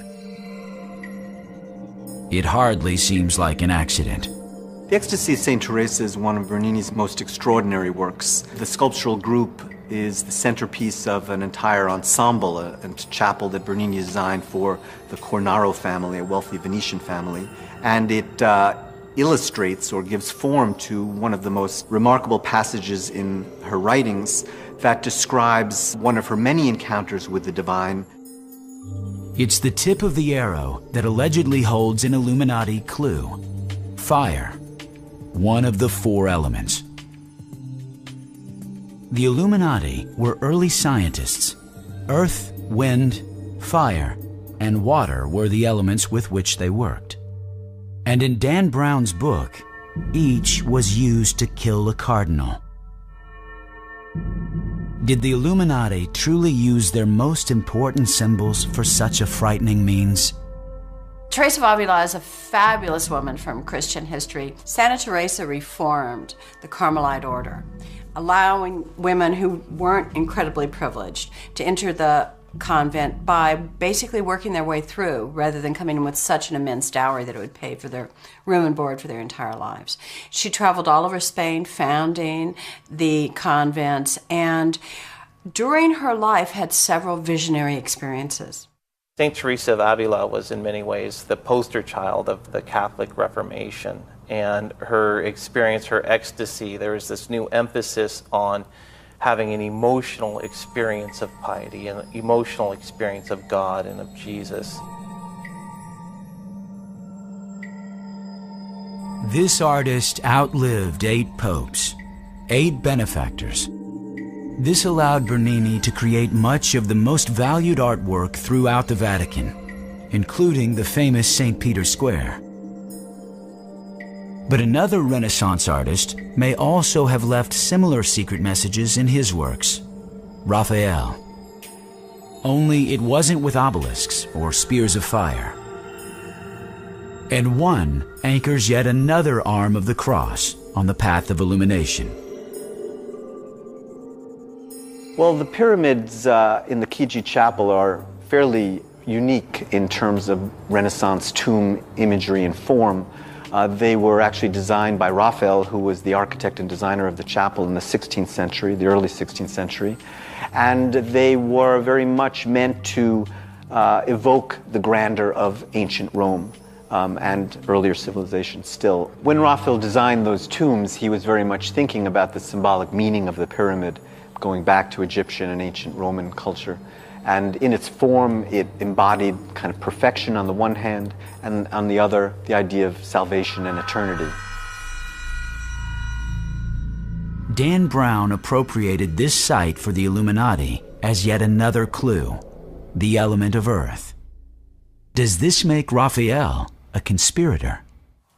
It hardly seems like an accident. The Ecstasy of St. Teresa is one of Bernini's most extraordinary works. The sculptural group is the centerpiece of an entire ensemble, a chapel that Bernini designed for the Cornaro family, a wealthy Venetian family. And it illustrates or gives form to one of the most remarkable passages in her writings that describes one of her many encounters with the divine. It's the tip of the arrow that allegedly holds an Illuminati clue: fire, one of the four elements. The Illuminati were early scientists. Earth, wind, fire, and water were the elements with which they worked. And in Dan Brown's book, each was used to kill a cardinal. Did the Illuminati truly use their most important symbols for such a frightening means? Teresa of Avila is a fabulous woman from Christian history. Santa Teresa reformed the Carmelite order, allowing women who weren't incredibly privileged to enter the convent by basically working their way through rather than coming in with such an immense dowry that it would pay for their room and board for their entire lives. She traveled all over Spain founding the convents, and during her life had several visionary experiences. St. Teresa of Avila was in many ways the poster child of the Catholic Reformation, and her experience, her ecstasy, there was this new emphasis on having an emotional experience of piety, an emotional experience of God and of Jesus. This artist outlived 8 popes, 8 benefactors. This allowed Bernini to create much of the most valued artwork throughout the Vatican, including the famous St. Peter's Square. But another Renaissance artist may also have left similar secret messages in his works: Raphael. Only it wasn't with obelisks or spears of fire. And one anchors yet another arm of the cross on the path of illumination. Well, the pyramids in the Chigi Chapel are fairly unique in terms of Renaissance tomb imagery and form. They were actually designed by Raphael, who was the architect and designer of the chapel in the 16th century, the early 16th century. And they were very much meant to evoke the grandeur of ancient Rome and earlier civilizations still. When Raphael designed those tombs, he was very much thinking about the symbolic meaning of the pyramid, going back to Egyptian and ancient Roman culture. And in its form, it embodied kind of perfection on the one hand, and on the other, the idea of salvation and eternity. Dan Brown appropriated this site for the Illuminati as yet another clue: the element of earth. Does this make Raphael a conspirator?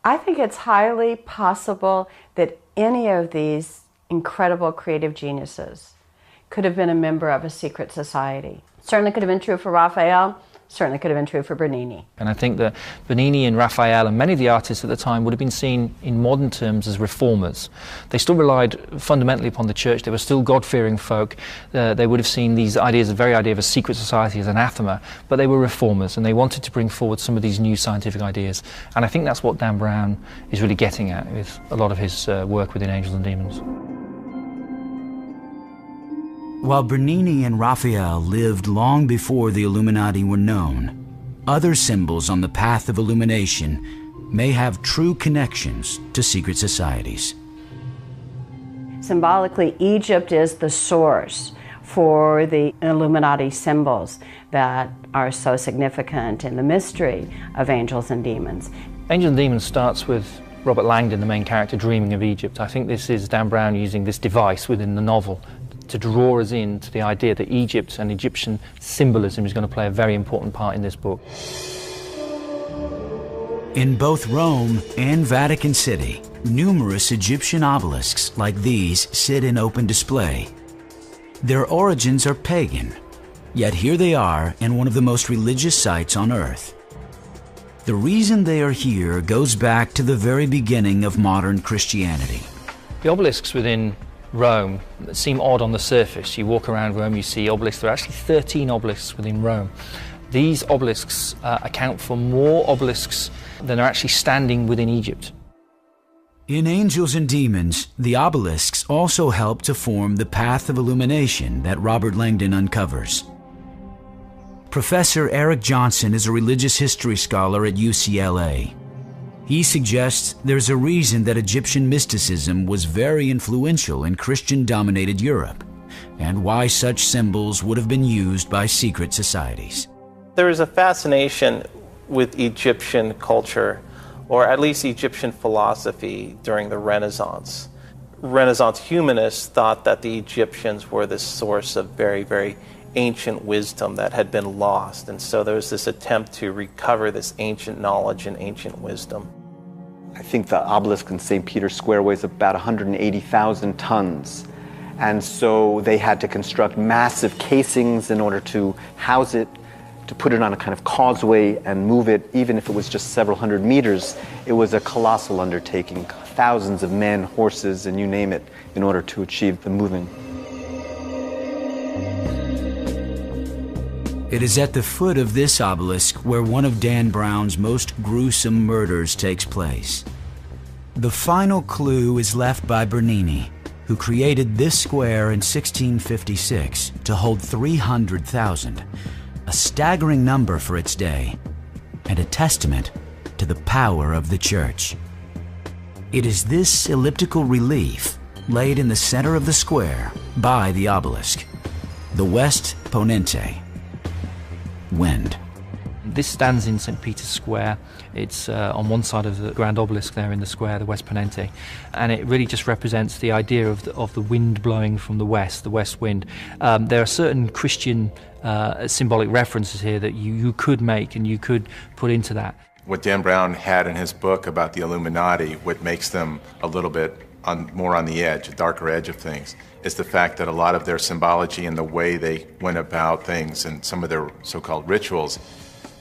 I think it's highly possible that any of these incredible creative geniuses could have been a member of a secret society. Certainly could have been true for Raphael, Certainly could have been true for Bernini. And I think that Bernini and Raphael and many of the artists at the time would have been seen in modern terms as reformers. They still relied fundamentally upon the church. They were still God-fearing folk. They would have seen these ideas, the very idea of a secret society, as anathema, but they were reformers and they wanted to bring forward some of these new scientific ideas. And I think that's what Dan Brown is really getting at with a lot of his work within Angels and Demons. While Bernini and Raphael lived long before the Illuminati were known, other symbols on the path of illumination may have true connections to secret societies. Symbolically, Egypt is the source for the Illuminati symbols that are so significant in the mystery of Angels and Demons. Angels and Demons starts with Robert Langdon, the main character, dreaming of Egypt. I think this is Dan Brown using this device within the novel to draw us into the idea that Egypt and Egyptian symbolism is going to play a very important part in this book. In both Rome and Vatican City, numerous Egyptian obelisks like these sit in open display. Their origins are pagan, yet here they are in one of the most religious sites on Earth. The reason they are here goes back to the very beginning of modern Christianity. The obelisks within Rome seem odd on the surface. You walk around Rome, you see obelisks. There are actually 13 obelisks within Rome. These obelisks account for more obelisks than are actually standing within Egypt. In Angels and Demons, the obelisks also help to form the path of illumination that Robert Langdon uncovers. Professor Eric Johnson is a religious history scholar at UCLA. He suggests there's a reason that Egyptian mysticism was very influential in Christian-dominated Europe, and why such symbols would have been used by secret societies. There is a fascination with Egyptian culture, or at least Egyptian philosophy, during the Renaissance. Renaissance humanists thought that the Egyptians were the source of very, very ancient wisdom that had been lost, and so there was this attempt to recover this ancient knowledge and ancient wisdom. I think the obelisk in St. Peter's Square weighs about 180,000 tons, and so they had to construct massive casings in order to house it, to put it on a kind of causeway and move it, even if it was just several hundred meters. It was a colossal undertaking, thousands of men, horses, and you name it, in order to achieve the moving. It is at the foot of this obelisk where one of Dan Brown's most gruesome murders takes place. The final clue is left by Bernini, who created this square in 1656 to hold 300,000, a staggering number for its day, and a testament to the power of the church. It is this elliptical relief laid in the center of the square by the obelisk, the West Ponente, wind. This stands in St. Peter's Square. It's on one side of the grand obelisk there in the square, the West Ponente, and it really just represents the idea of the wind blowing from the west wind. There are certain Christian symbolic references here that you could make and you could put into that. What Dan Brown had in his book about the Illuminati, what makes them a little bit more on the edge, a darker edge of things, is the fact that a lot of their symbology and the way they went about things and some of their so-called rituals,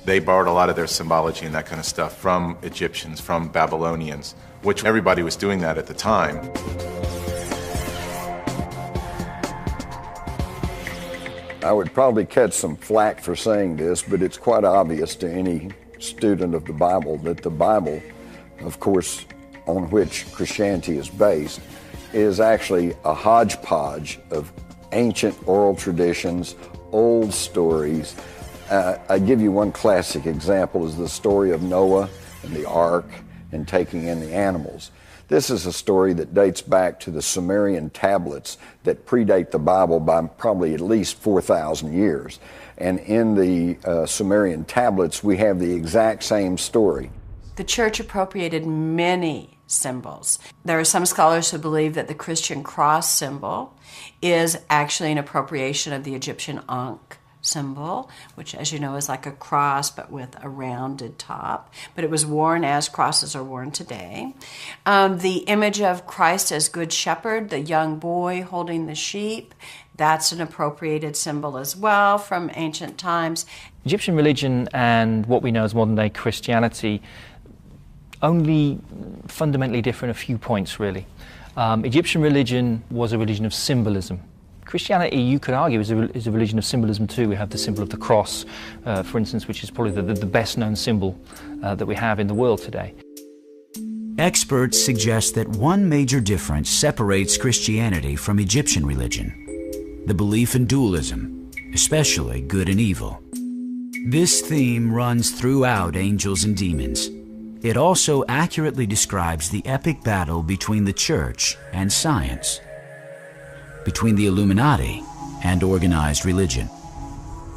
they borrowed a lot of their symbology and that kind of stuff from Egyptians, from Babylonians, which everybody was doing that at the time. I would probably catch some flack for saying this, but it's quite obvious to any student of the Bible that the Bible, of course, on which Christianity is based, is actually a hodgepodge of ancient oral traditions, old stories. I give you one classic example is the story of Noah and the ark and taking in the animals. This is a story that dates back to the Sumerian tablets that predate the Bible by probably at least 4,000 years. And in the Sumerian tablets, we have the exact same story. The church appropriated many symbols. There are some scholars who believe that the Christian cross symbol is actually an appropriation of the Egyptian Ankh symbol, which, as you know, is like a cross but with a rounded top. But it was worn as crosses are worn today. The image of Christ as Good Shepherd, the young boy holding the sheep, That's an appropriated symbol as well from ancient times. Egyptian religion and what we know as modern-day Christianity only fundamentally differ in a few points, really. Egyptian religion was a religion of symbolism. Christianity, you could argue, is a religion of symbolism too. We have the symbol of the cross, for instance, which is probably the best-known symbol that we have in the world today. Experts suggest that one major difference separates Christianity from Egyptian religion: the belief in dualism, especially good and evil. This theme runs throughout Angels and Demons. It also accurately describes the epic battle between the church and science, between the Illuminati and organized religion.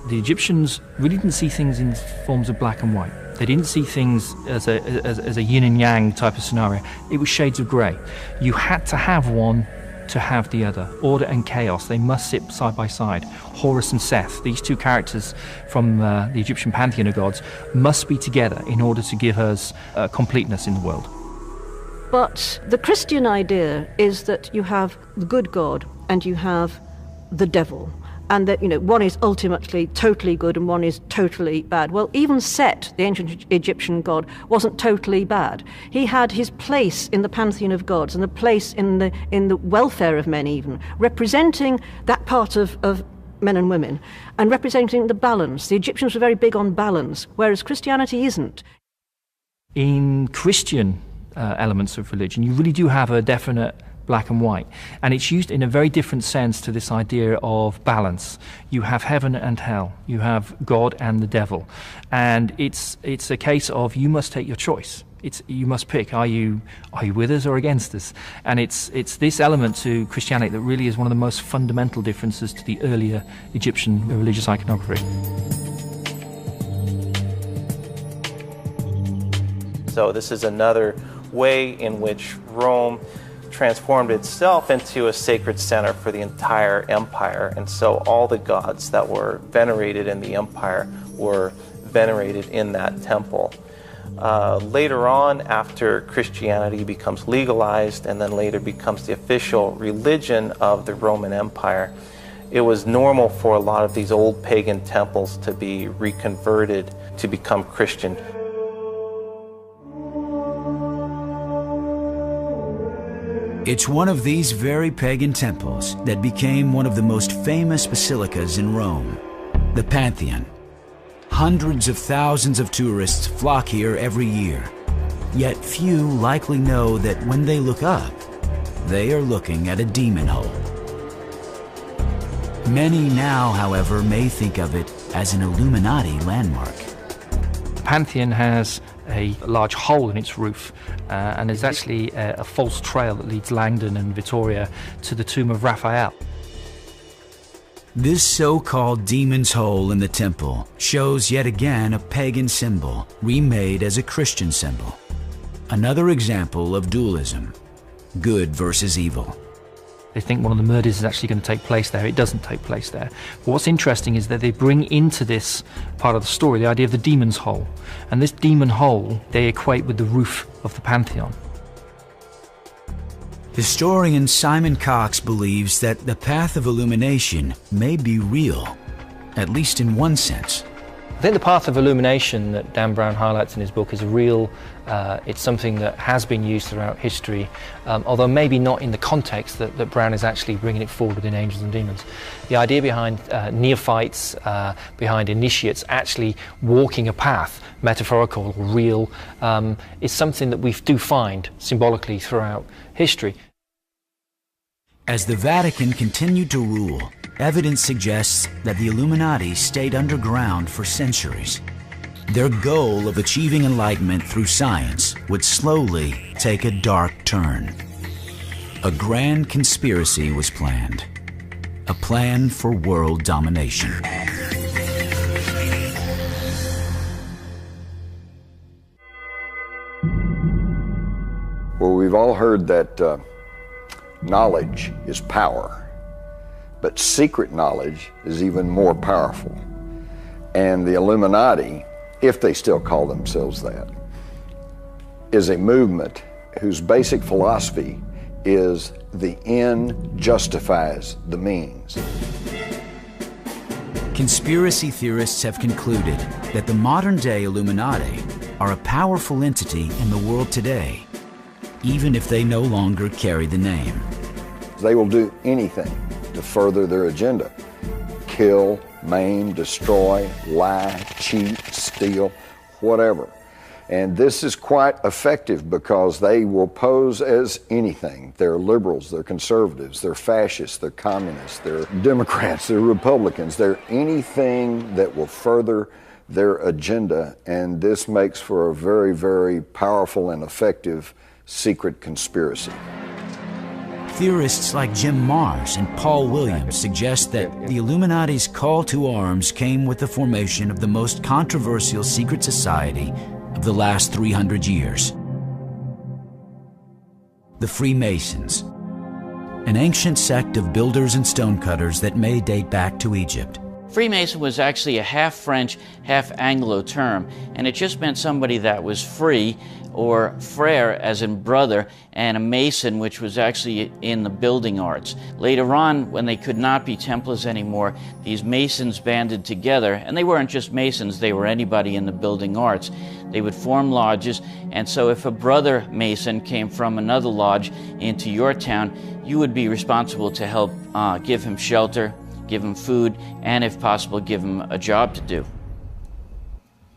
The Egyptians really didn't see things in forms of black and white. They didn't see things as a yin and yang type of scenario. It was shades of grey. You had to have one to have the other. Order and chaos, they must sit side by side. Horus and Seth, these two characters from the Egyptian pantheon of gods, must be together in order to give us completeness in the world. But the Christian idea is that you have the good God and you have the devil, and that, one is ultimately totally good and one is totally bad. Well, even Set, the ancient Egyptian god, wasn't totally bad. He had his place in the pantheon of gods and a place in the welfare of men, even representing that part of men and women and representing the balance. The Egyptians were very big on balance, whereas Christianity isn't. In Christian elements of religion, you really do have a definite black and white, and it's used in a very different sense to this idea of balance. You have heaven and hell, you have God and the devil, and it's a case of you must take your choice. You must pick, are you with us or against us? And it's this element to Christianity that really is one of the most fundamental differences to the earlier Egyptian religious iconography. So this is another way in which Rome transformed itself into a sacred center for the entire empire, and so all the gods that were venerated in the empire were venerated in that temple. Later on, after Christianity becomes legalized and then later becomes the official religion of the Roman Empire, it was normal for a lot of these old pagan temples to be reconverted to become Christian. It's one of these very pagan temples that became one of the most famous basilicas in Rome, the Pantheon. Hundreds of thousands of tourists flock here every year, yet few likely know that when they look up, they are looking at a demon hole. Many now, however, may think of it as an Illuminati landmark. The Pantheon has a large hole in its roof, and there's actually a false trail that leads Langdon and Vittoria to the tomb of Raphael. This so-called demon's hole in the temple shows yet again a pagan symbol remade as a Christian symbol. Another example of dualism, good versus evil. They think one of the murders is actually going to take place there. It doesn't take place there. But what's interesting is that they bring into this part of the story the idea of the demon's hole. And this demon hole they equate with the roof of the Pantheon. Historian Simon Cox believes that the path of illumination may be real, at least in one sense. I think the path of illumination that Dan Brown highlights in his book is real. It's something that has been used throughout history, although maybe not in the context that Brown is actually bringing it forward within Angels and Demons. The idea behind neophytes, behind initiates actually walking a path, metaphorical or real, is something that we do find symbolically throughout history. As the Vatican continued to rule, evidence suggests that the Illuminati stayed underground for centuries. Their goal of achieving enlightenment through science would slowly take a dark turn. A grand conspiracy was planned, a plan for world domination. Well, we've all heard that knowledge is power. But secret knowledge is even more powerful. And the Illuminati, if they still call themselves that, is a movement whose basic philosophy is the end justifies the means. Conspiracy theorists have concluded that the modern-day Illuminati are a powerful entity in the world today, even if they no longer carry the name. They will do anything to further their agenda. Kill, maim, destroy, lie, cheat, steal, whatever. And this is quite effective because they will pose as anything. They're liberals, they're conservatives, they're fascists, they're communists, they're Democrats, they're Republicans. They're anything that will further their agenda, and this makes for a very, very powerful and effective secret conspiracy. Theorists like Jim Marrs and Paul Williams suggest that the Illuminati's call to arms came with the formation of the most controversial secret society of the last 300 years. The Freemasons, an ancient sect of builders and stonecutters that may date back to Egypt. Freemason was actually a half French, half Anglo term, and it just meant somebody that was free, or frere as in brother, and a mason, which was actually in the building arts. Later on, when they could not be Templars anymore, these masons banded together, and they weren't just masons, they were anybody in the building arts. They would form lodges, and so if a brother mason came from another lodge into your town, you would be responsible to help give him shelter, give him food, and if possible, give him a job to do.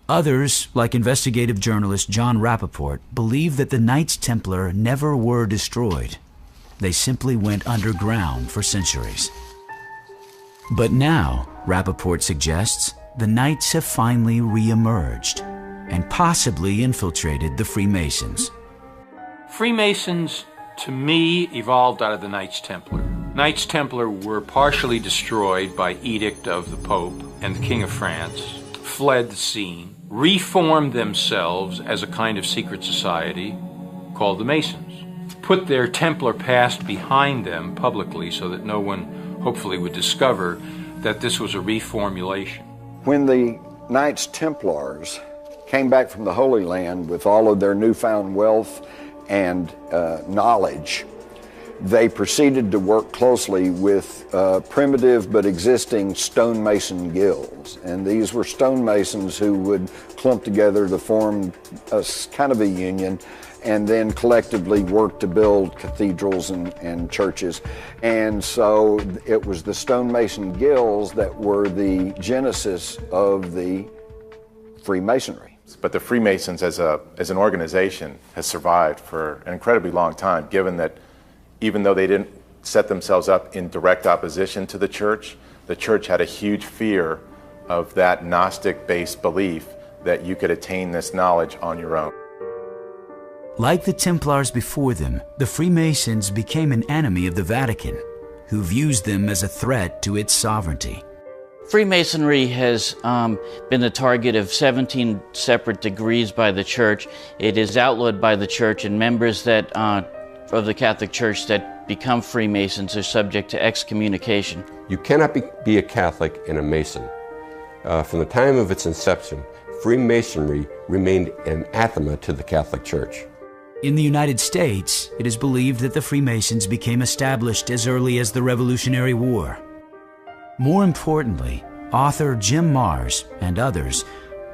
Others, like investigative journalist John Rappaport, believe that the Knights Templar never were destroyed. They simply went underground for centuries. But now, Rappaport suggests, the Knights have finally re-emerged and possibly infiltrated the Freemasons. Freemasons, to me, evolved out of the Knights Templar. Knights Templar were partially destroyed by edict of the Pope and the King of France, fled the scene, reformed themselves as a kind of secret society called the Masons, put their Templar past behind them publicly so that no one hopefully would discover that this was a reformulation. When the Knights Templars came back from the Holy Land with all of their newfound wealth and knowledge, they proceeded to work closely with primitive but existing stonemason guilds. And these were stonemasons who would clump together to form a kind of a union and then collectively work to build cathedrals and churches. And so it was the stonemason guilds that were the genesis of the Freemasonry. But the Freemasons as an organization has survived for an incredibly long time, given that even though they didn't set themselves up in direct opposition to the church had a huge fear of that Gnostic-based belief that you could attain this knowledge on your own. Like the Templars before them, the Freemasons became an enemy of the Vatican, who views them as a threat to its sovereignty. Freemasonry has been the target of 17 separate degrees by the Church. It is outlawed by the Church, and members that of the Catholic Church that become Freemasons are subject to excommunication. You cannot be a Catholic and a Mason. From the time of its inception, Freemasonry remained anathema to the Catholic Church. In the United States, it is believed that the Freemasons became established as early as the Revolutionary War. More importantly, author Jim Marrs and others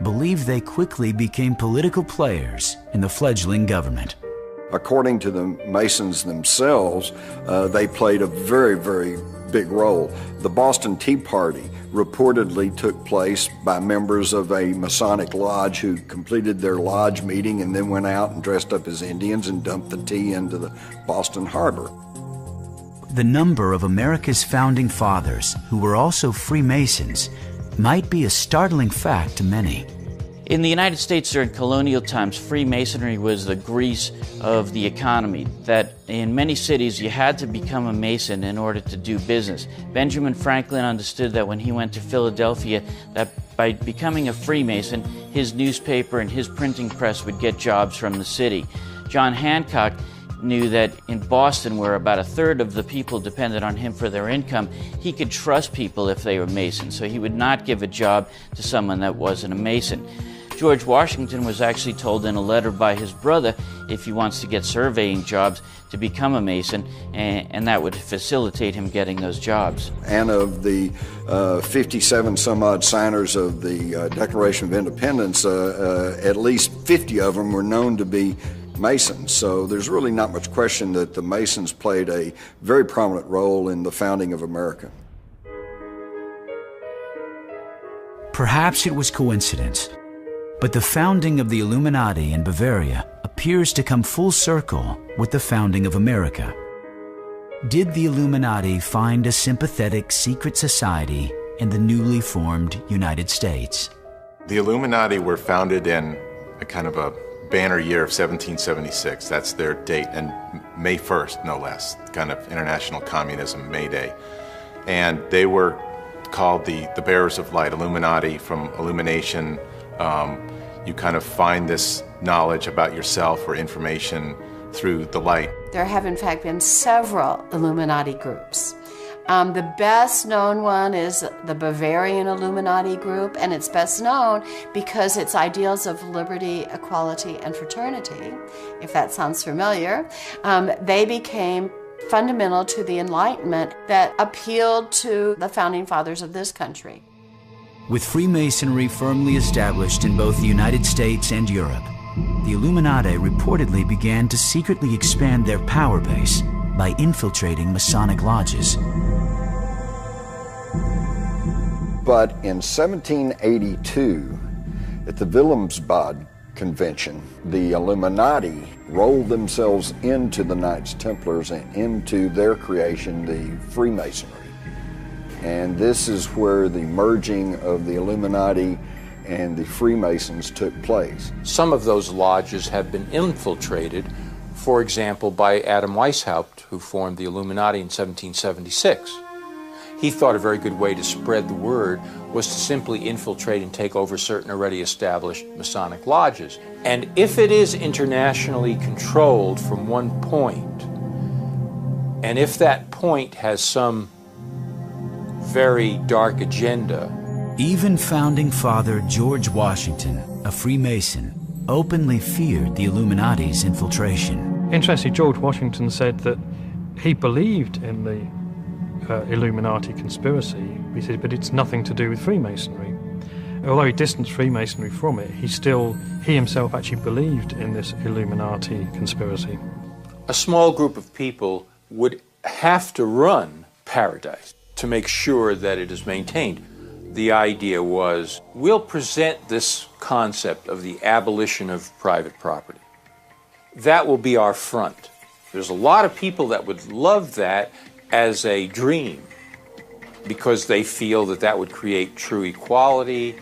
believe they quickly became political players in the fledgling government. According to the Masons themselves, they played a very, very big role. The Boston Tea Party reportedly took place by members of a Masonic lodge who completed their lodge meeting and then went out and dressed up as Indians and dumped the tea into the Boston Harbor. The number of America's founding fathers who were also Freemasons might be a startling fact to many. In the United States during colonial times, Freemasonry was the grease of the economy, that in many cities you had to become a Mason in order to do business. Benjamin Franklin understood that when he went to Philadelphia, that by becoming a Freemason, his newspaper and his printing press would get jobs from the city. John Hancock knew that in Boston, where about a third of the people depended on him for their income, he could trust people if they were Masons, so he would not give a job to someone that wasn't a Mason. George Washington was actually told in a letter by his brother, if he wants to get surveying jobs, to become a Mason, and that would facilitate him getting those jobs. And of the 57 some odd signers of the Declaration of Independence, at least 50 of them were known to be Masons. So there's really not much question that the Masons played a very prominent role in the founding of America. Perhaps it was coincidence, but the founding of the Illuminati in Bavaria appears to come full circle with the founding of America. Did the Illuminati find a sympathetic secret society in the newly formed United States? The Illuminati were founded in a kind of a banner year of 1776. That's their date, and May 1st, no less, kind of International Communism May Day. And they were called the Bearers of Light, Illuminati, from illumination. You kind of find this knowledge about yourself or information through the light. There have in fact been several Illuminati groups. The best known one is the Bavarian Illuminati group, and it's best known because its ideals of liberty, equality, and fraternity, if that sounds familiar, they became fundamental to the Enlightenment that appealed to the founding fathers of this country. With Freemasonry firmly established in both the United States and Europe, the Illuminati reportedly began to secretly expand their power base by infiltrating Masonic lodges. But in 1782, at the Wilhelmsbad Convention, the Illuminati rolled themselves into the Knights Templars and into their creation, the Freemasonry. And this is where the merging of the Illuminati and the Freemasons took place. Some of those lodges have been infiltrated, for example, by Adam Weishaupt, who formed the Illuminati in 1776. He thought a very good way to spread the word was to simply infiltrate and take over certain already established Masonic lodges. And if it is internationally controlled from one point, and if that point has some very dark agenda. Even founding father George Washington, a Freemason, openly feared the Illuminati's infiltration. Interestingly, George Washington said that he believed in the Illuminati conspiracy. He said, but it's nothing to do with Freemasonry. Although he distanced Freemasonry from it, he himself actually believed in this Illuminati conspiracy. A small group of people would have to run Paradise to make sure that it is maintained. The idea was, we'll present this concept of the abolition of private property. That will be our front. There's a lot of people that would love that as a dream because they feel that that would create true equality.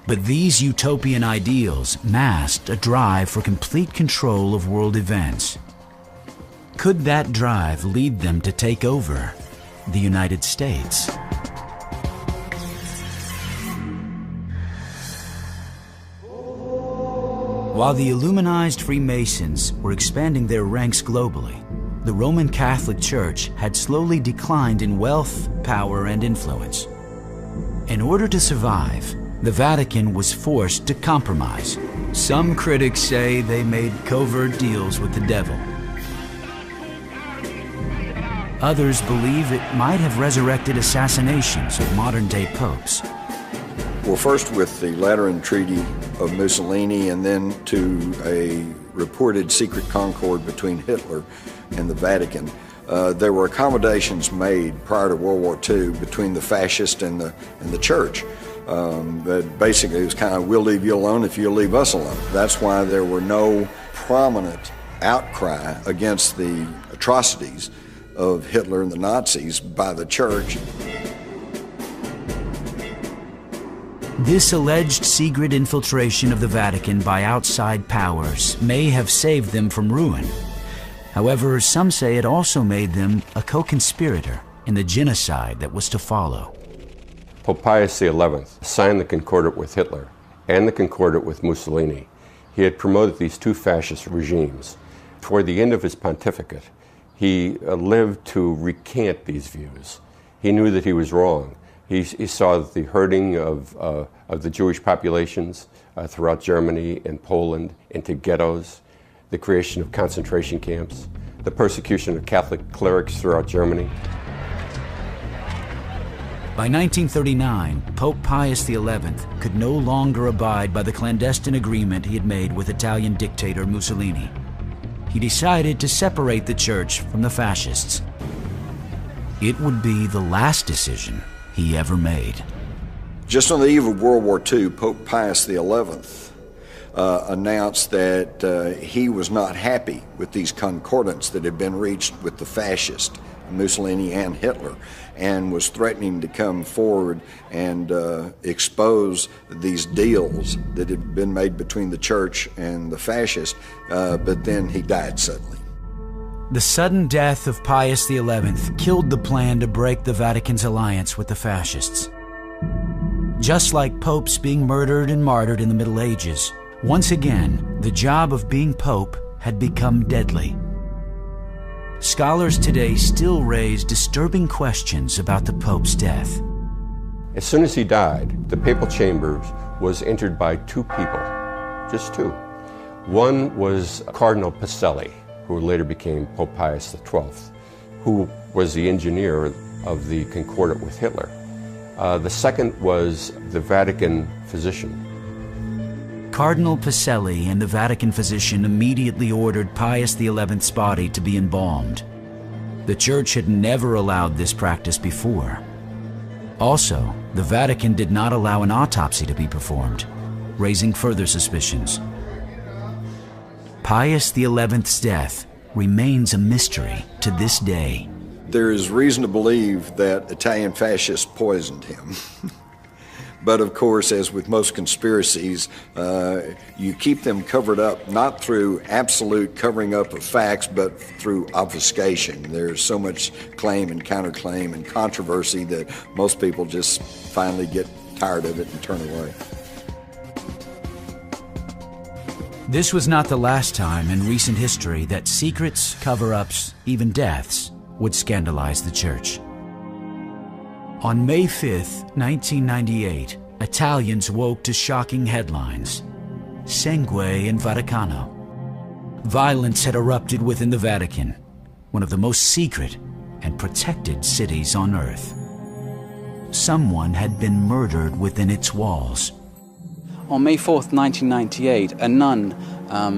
But these utopian ideals masked a drive for complete control of world events. Could that drive lead them to take over the United States? While the Illuminized Freemasons were expanding their ranks globally, the Roman Catholic Church had slowly declined in wealth, power, and influence. In order to survive, the Vatican was forced to compromise. Some critics say they made covert deals with the devil. Others believe it might have resurrected assassinations of modern-day popes. Well, first with the Lateran Treaty of Mussolini, and then to a reported secret concord between Hitler and the Vatican. There were accommodations made prior to World War II between the fascists and the church. That basically it was kind of, we'll leave you alone if you'll leave us alone. That's why there were no prominent outcry against the atrocities of Hitler and the Nazis by the church. This alleged secret infiltration of the Vatican by outside powers may have saved them from ruin. However, some say it also made them a co-conspirator in the genocide that was to follow. Pope Pius XI signed the Concordat with Hitler and the Concordat with Mussolini. He had promoted these two fascist regimes. Toward the end of his pontificate, he lived to recant these views. He knew that he was wrong, He saw the herding of the Jewish populations throughout Germany and Poland into ghettos, the creation of concentration camps, the persecution of Catholic clerics throughout Germany. By 1939, Pope Pius XI could no longer abide by the clandestine agreement he had made with Italian dictator Mussolini. He decided to separate the church from the fascists. It would be the last decision he ever made. Just on the eve of World War II, Pope Pius XI announced that he was not happy with these concordants that had been reached with the fascists, Mussolini and Hitler, and was threatening to come forward and expose these deals that had been made between the church and the fascists, but then he died suddenly. The sudden death of Pius XI killed the plan to break the Vatican's alliance with the fascists. Just like popes being murdered and martyred in the Middle Ages, once again, the job of being pope had become deadly. Scholars today still raise disturbing questions about the Pope's death. As soon as he died, the papal chamber was entered by two people, just two. One was Cardinal Pacelli, who later became Pope Pius XII, who was the engineer of the Concordat with Hitler. The second was the Vatican physician. Cardinal Pacelli and the Vatican physician immediately ordered Pius XI's body to be embalmed. The Church had never allowed this practice before. Also, the Vatican did not allow an autopsy to be performed, raising further suspicions. Pius XI's death remains a mystery to this day. There is reason to believe that Italian fascists poisoned him. But of course, as with most conspiracies, you keep them covered up not through absolute covering up of facts, but through obfuscation. There's so much claim and counterclaim and controversy that most people just finally get tired of it and turn away. This was not the last time in recent history that secrets, cover-ups, even deaths would scandalize the Church. On May 5th, 1998, Italians woke to shocking headlines. Sangue in Vaticano. Violence had erupted within the Vatican, one of the most secret and protected cities on earth. Someone had been murdered within its walls. On May 4th, 1998, a nun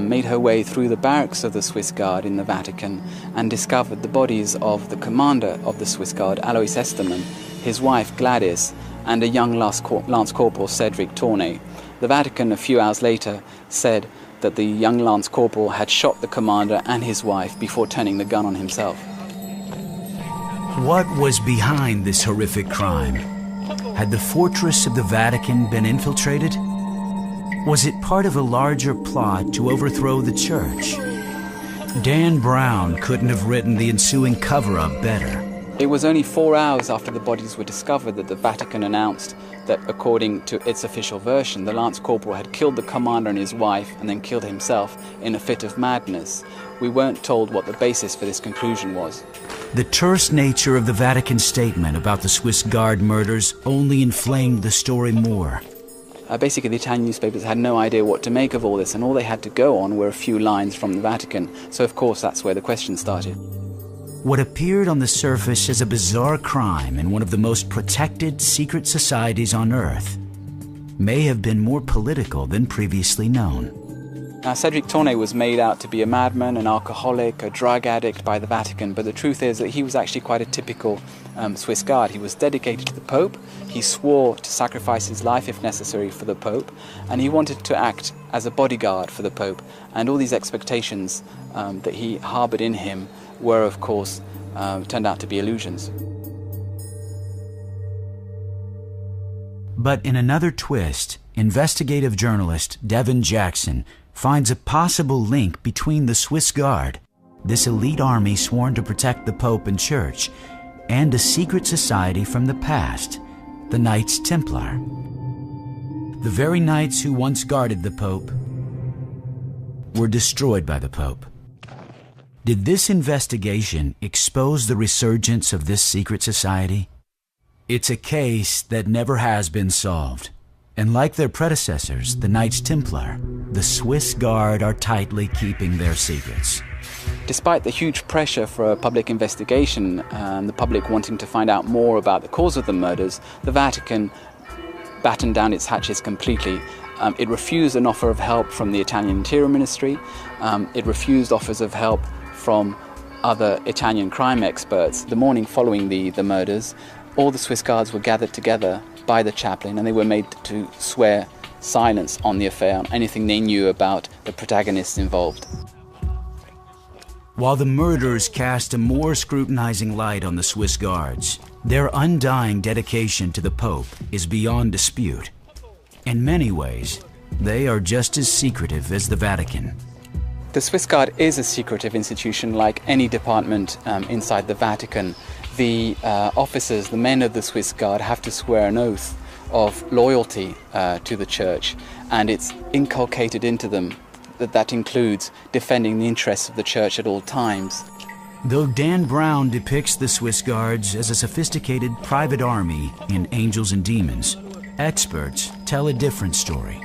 made her way through the barracks of the Swiss Guard in the Vatican and discovered the bodies of the commander of the Swiss Guard, Alois Estermann, his wife Gladys, and a young Lance Corporal, Cedric Tournay. The Vatican, a few hours later, said that the young Lance Corporal had shot the commander and his wife before turning the gun on himself. What was behind this horrific crime? Had the fortress of the Vatican been infiltrated? Was it part of a larger plot to overthrow the Church? Dan Brown couldn't have written the ensuing cover-up better. It was only 4 hours after the bodies were discovered that the Vatican announced that, according to its official version, the Lance Corporal had killed the commander and his wife and then killed himself in a fit of madness. We weren't told what the basis for this conclusion was. The terse nature of the Vatican statement about the Swiss Guard murders only inflamed the story more. Basically, the Italian newspapers had no idea what to make of all this, and all they had to go on were a few lines from the Vatican. So, of course, that's where the question started. What appeared on the surface as a bizarre crime in one of the most protected secret societies on Earth may have been more political than previously known. Now, Cedric Tournay was made out to be a madman, an alcoholic, a drug addict by the Vatican, but the truth is that he was actually quite a typical Swiss Guard. He was dedicated to the Pope, he swore to sacrifice his life if necessary for the Pope, and he wanted to act as a bodyguard for the Pope. And all these expectations that he harbored in him were, of course, turned out to be illusions. But in another twist, investigative journalist Devin Jackson finds a possible link between the Swiss Guard, this elite army sworn to protect the Pope and Church, and a secret society from the past, the Knights Templar. The very knights who once guarded the Pope were destroyed by the Pope. Did this investigation expose the resurgence of this secret society? It's a case that never has been solved. And like their predecessors, the Knights Templar, the Swiss Guard are tightly keeping their secrets. Despite the huge pressure for a public investigation and the public wanting to find out more about the cause of the murders, the Vatican battened down its hatches completely. It refused an offer of help from the Italian Interior Ministry. It refused offers of help from other Italian crime experts. The morning following the murders, all the Swiss Guards were gathered together by the chaplain and they were made to swear silence on the affair, on anything they knew about the protagonists involved. While the murders cast a more scrutinizing light on the Swiss Guards, their undying dedication to the Pope is beyond dispute. In many ways, they are just as secretive as the Vatican. The Swiss Guard is a secretive institution like any department inside the Vatican. The officers, the men of the Swiss Guard, have to swear an oath of loyalty to the Church, and it's inculcated into them that includes defending the interests of the Church at all times. Though Dan Brown depicts the Swiss Guards as a sophisticated private army in Angels and Demons, experts tell a different story.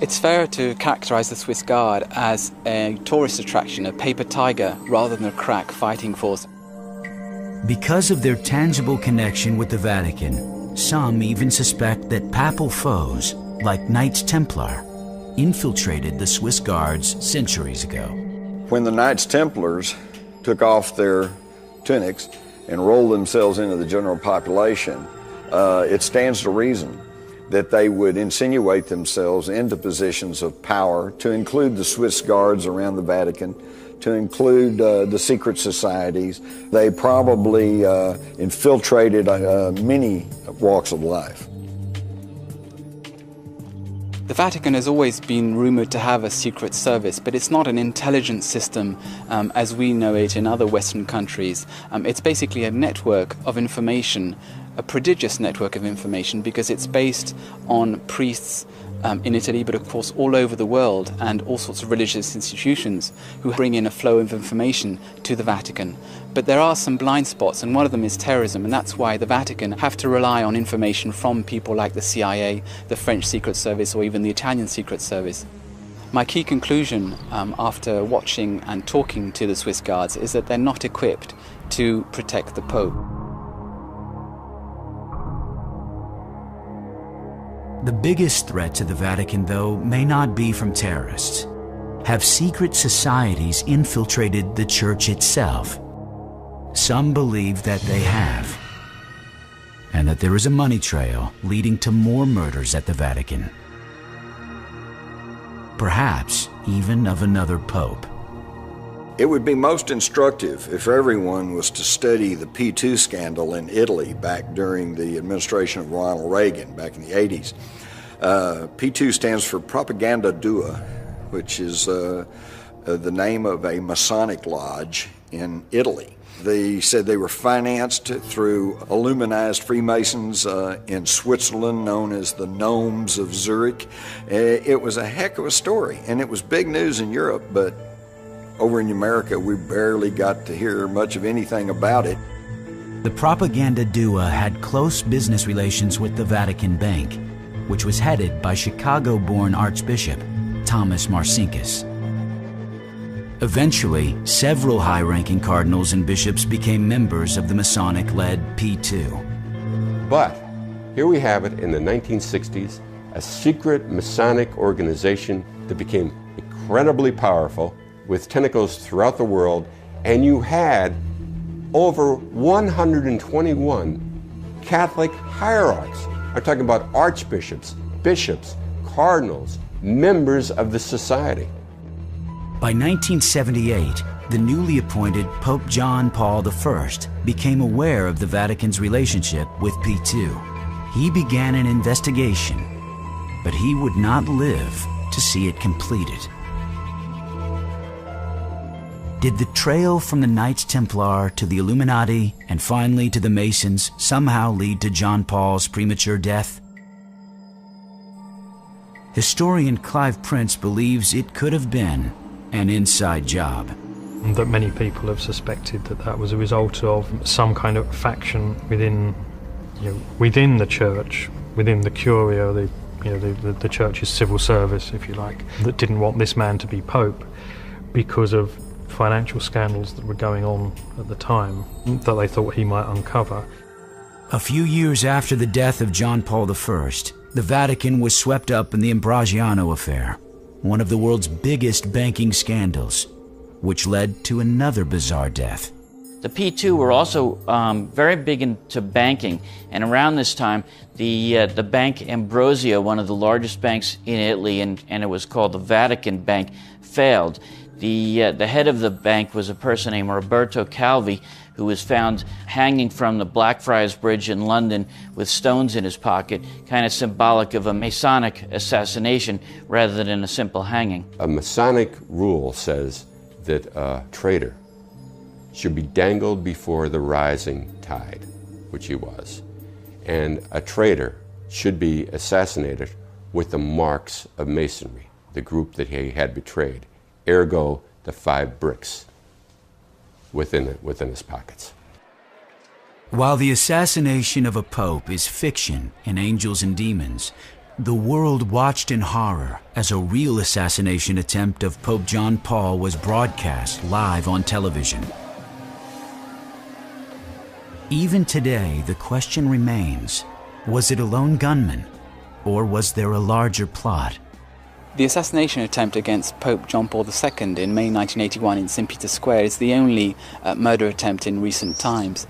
It's fair to characterize the Swiss Guard as a tourist attraction, a paper tiger, rather than a crack fighting force. Because of their tangible connection with the Vatican, some even suspect that papal foes, like Knights Templar, infiltrated the Swiss Guards centuries ago. When the Knights Templars took off their tunics and rolled themselves into the general population, it stands to reason that they would insinuate themselves into positions of power, to include the Swiss Guards around the Vatican, to include the secret societies. They probably infiltrated many walks of life. The Vatican has always been rumored to have a secret service, but it's not an intelligence system as we know it in other Western countries. It's basically a network of information, a prodigious network of information, because it's based on priests in Italy, but of course all over the world, and all sorts of religious institutions who bring in a flow of information to the Vatican. But there are some blind spots, and one of them is terrorism, and that's why the Vatican have to rely on information from people like the CIA, the French Secret Service, or even the Italian Secret Service. My key conclusion after watching and talking to the Swiss Guards is that they're not equipped to protect the Pope. The biggest threat to the Vatican, though, may not be from terrorists. Have secret societies infiltrated the Church itself? Some believe that they have, and that there is a money trail leading to more murders at the Vatican. Perhaps even of another pope. It would be most instructive if everyone was to study the P2 scandal in Italy back during the administration of Ronald Reagan back in the 80s. P2 stands for Propaganda Dua, which is the name of a Masonic lodge in Italy. They said they were financed through Illuminized Freemasons in Switzerland, known as the Gnomes of Zurich. It was a heck of a story, and it was big news in Europe, but over in America, we barely got to hear much of anything about it. The Propaganda Dua had close business relations with the Vatican Bank, which was headed by Chicago-born Archbishop Thomas Marcinkus. Eventually, several high-ranking cardinals and bishops became members of the Masonic-led P2. But here we have it in the 1960s, a secret Masonic organization that became incredibly powerful, with tentacles throughout the world, and you had over 121 Catholic hierarchs. I'm talking about archbishops, bishops, cardinals, members of the society. By 1978, the newly appointed Pope John Paul I became aware of the Vatican's relationship with P2. He began an investigation, but he would not live to see it completed. Did the trail from the Knights Templar to the Illuminati and finally to the Masons somehow lead to John Paul's premature death? Historian Clive Prince believes it could have been an inside job. That many people have suspected that that was a result of some kind of faction within within the church, within the Curia, the church's civil service, if you like, that didn't want this man to be pope because of financial scandals that were going on at the time that they thought he might uncover. A few years after the death of John Paul I, the Vatican was swept up in the Ambrosiano affair, one of the world's biggest banking scandals, which led to another bizarre death. The P2 were also very big into banking, and around this time, the bank Ambrosio, one of the largest banks in Italy, and it was called the Vatican Bank, failed. The head of the bank was a person named Roberto Calvi, who was found hanging from the Blackfriars Bridge in London with stones in his pocket, kind of symbolic of a Masonic assassination rather than a simple hanging. A Masonic rule says that a traitor should be dangled before the rising tide, which he was, and a traitor should be assassinated with the marks of Masonry, the group that he had betrayed, ergo the 5 bricks within his pockets. While the assassination of a pope is fiction in Angels and Demons, the world watched in horror as a real assassination attempt of Pope John Paul was broadcast live on television. Even today, the question remains, was it a lone gunman, or was there a larger plot? The assassination attempt against Pope John Paul II in May 1981 in St. Peter's Square is the only murder attempt in recent times.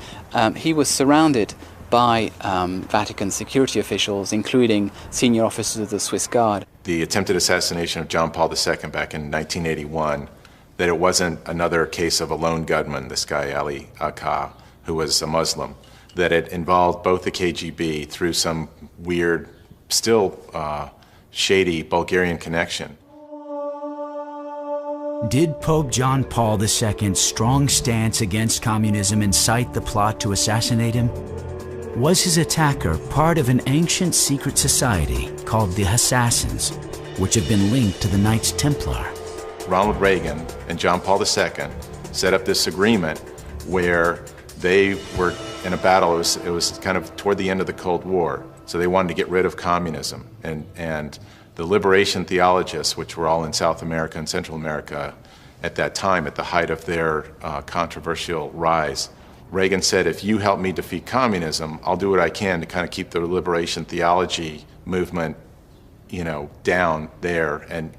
He was surrounded by Vatican security officials, including senior officers of the Swiss Guard. The attempted assassination of John Paul II back in 1981, that it wasn't another case of a lone gunman, this guy Ali Akka, who was a Muslim, that it involved both the KGB through some weird, still shady Bulgarian connection. Did Pope John Paul II's strong stance against communism incite the plot to assassinate him? Was his attacker part of an ancient secret society called the Assassins, which have been linked to the Knights Templar? Ronald Reagan and John Paul II set up this agreement where they were in a battle. It was kind of toward the end of the Cold War, so they wanted to get rid of communism. And the liberation theologists, which were all in South America and Central America at that time, at the height of their controversial rise, Reagan said, if you help me defeat communism, I'll do what I can to kind of keep the liberation theology movement, down there and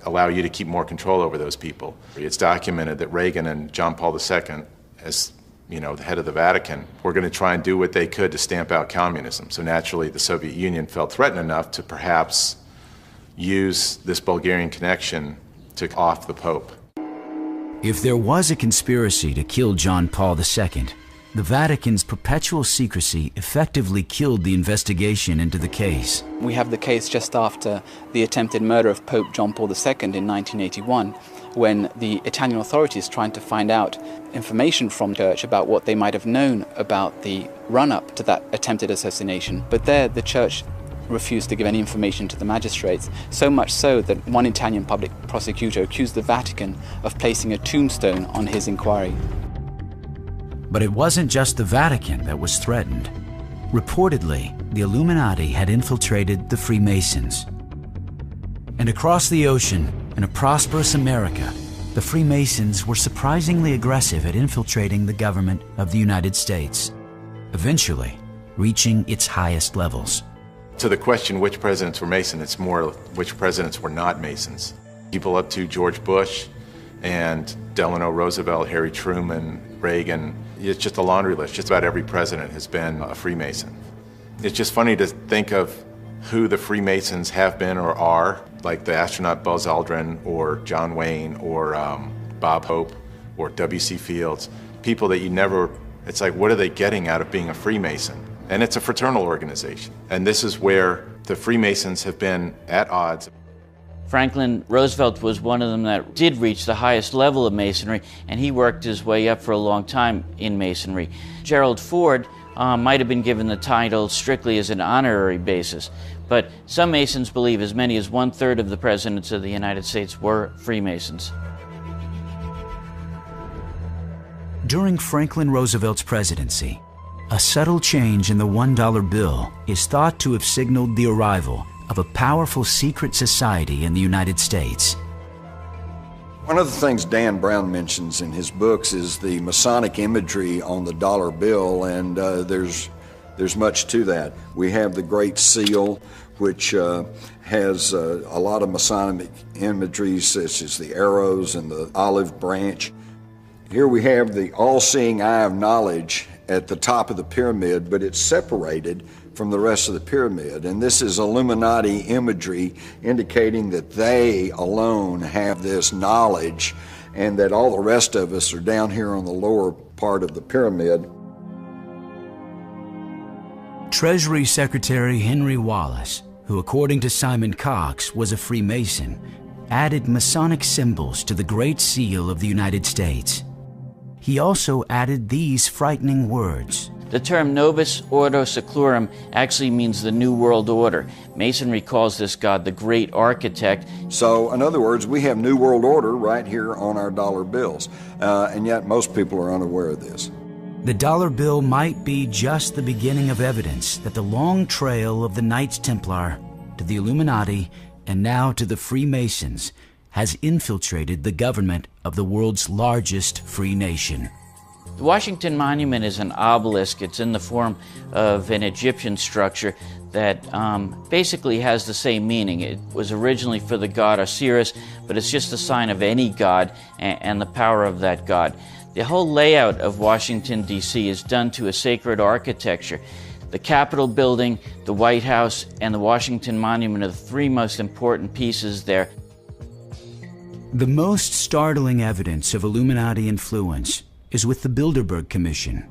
allow you to keep more control over those people. It's documented that Reagan and John Paul II, as the head of the Vatican, were going to try and do what they could to stamp out communism. So naturally, the Soviet Union felt threatened enough to perhaps use this Bulgarian connection to off the Pope. If there was a conspiracy to kill John Paul II, the Vatican's perpetual secrecy effectively killed the investigation into the case. We have the case just after the attempted murder of Pope John Paul II in 1981, when the Italian authorities trying to find out information from the church about what they might have known about the run-up to that attempted assassination. But there, the church refused to give any information to the magistrates, so much so that one Italian public prosecutor accused the Vatican of placing a tombstone on his inquiry. But it wasn't just the Vatican that was threatened. Reportedly, the Illuminati had infiltrated the Freemasons. And across the ocean, in a prosperous America, the Freemasons were surprisingly aggressive at infiltrating the government of the United States, eventually reaching its highest levels. To the question which presidents were Mason, it's more which presidents were not Masons. People up to George Bush and Delano Roosevelt, Harry Truman, Reagan. It's just a laundry list. Just about every president has been a Freemason. It's just funny to think of who the Freemasons have been or are, like the astronaut Buzz Aldrin or John Wayne or Bob Hope or W.C. Fields. People that you never, it's like, what are they getting out of being a Freemason? And it's a fraternal organization. And this is where the Freemasons have been at odds. Franklin Roosevelt was one of them that did reach the highest level of Masonry, and he worked his way up for a long time in Masonry. Gerald Ford might have been given the title strictly as an honorary basis, but some Masons believe as many as 1/3 of the presidents of the United States were Freemasons. During Franklin Roosevelt's presidency, A subtle change in the $1 bill is thought to have signaled the arrival of a powerful secret society in the United States. One of the things Dan Brown mentions in his books is the Masonic imagery on the dollar bill, and there's much to that. We have the Great Seal, which has a lot of Masonic imagery, such as the arrows and the olive branch. Here we have the all-seeing eye of knowledge at the top of the pyramid, but it's separated from the rest of the pyramid. And this is Illuminati imagery indicating that they alone have this knowledge and that all the rest of us are down here on the lower part of the pyramid. Treasury Secretary Henry Wallace, who according to Simon Cox was a Freemason, added Masonic symbols to the Great Seal of the United States. He also added these frightening words. The term Novus Ordo Seclorum actually means the New World Order. Masonry calls this god the Great Architect. So, in other words, we have New World Order right here on our dollar bills, and yet most people are unaware of this. The dollar bill might be just the beginning of evidence that the long trail of the Knights Templar to the Illuminati and now to the Freemasons has infiltrated the government of the world's largest free nation. The Washington Monument is an obelisk. It's in the form of an Egyptian structure that basically has the same meaning. It was originally for the god Osiris, but it's just a sign of any god and the power of that god. The whole layout of Washington, D.C. is done to a sacred architecture. The Capitol building, the White House, and the Washington Monument are the three most important pieces there. The most startling evidence of Illuminati influence is with the Bilderberg Commission,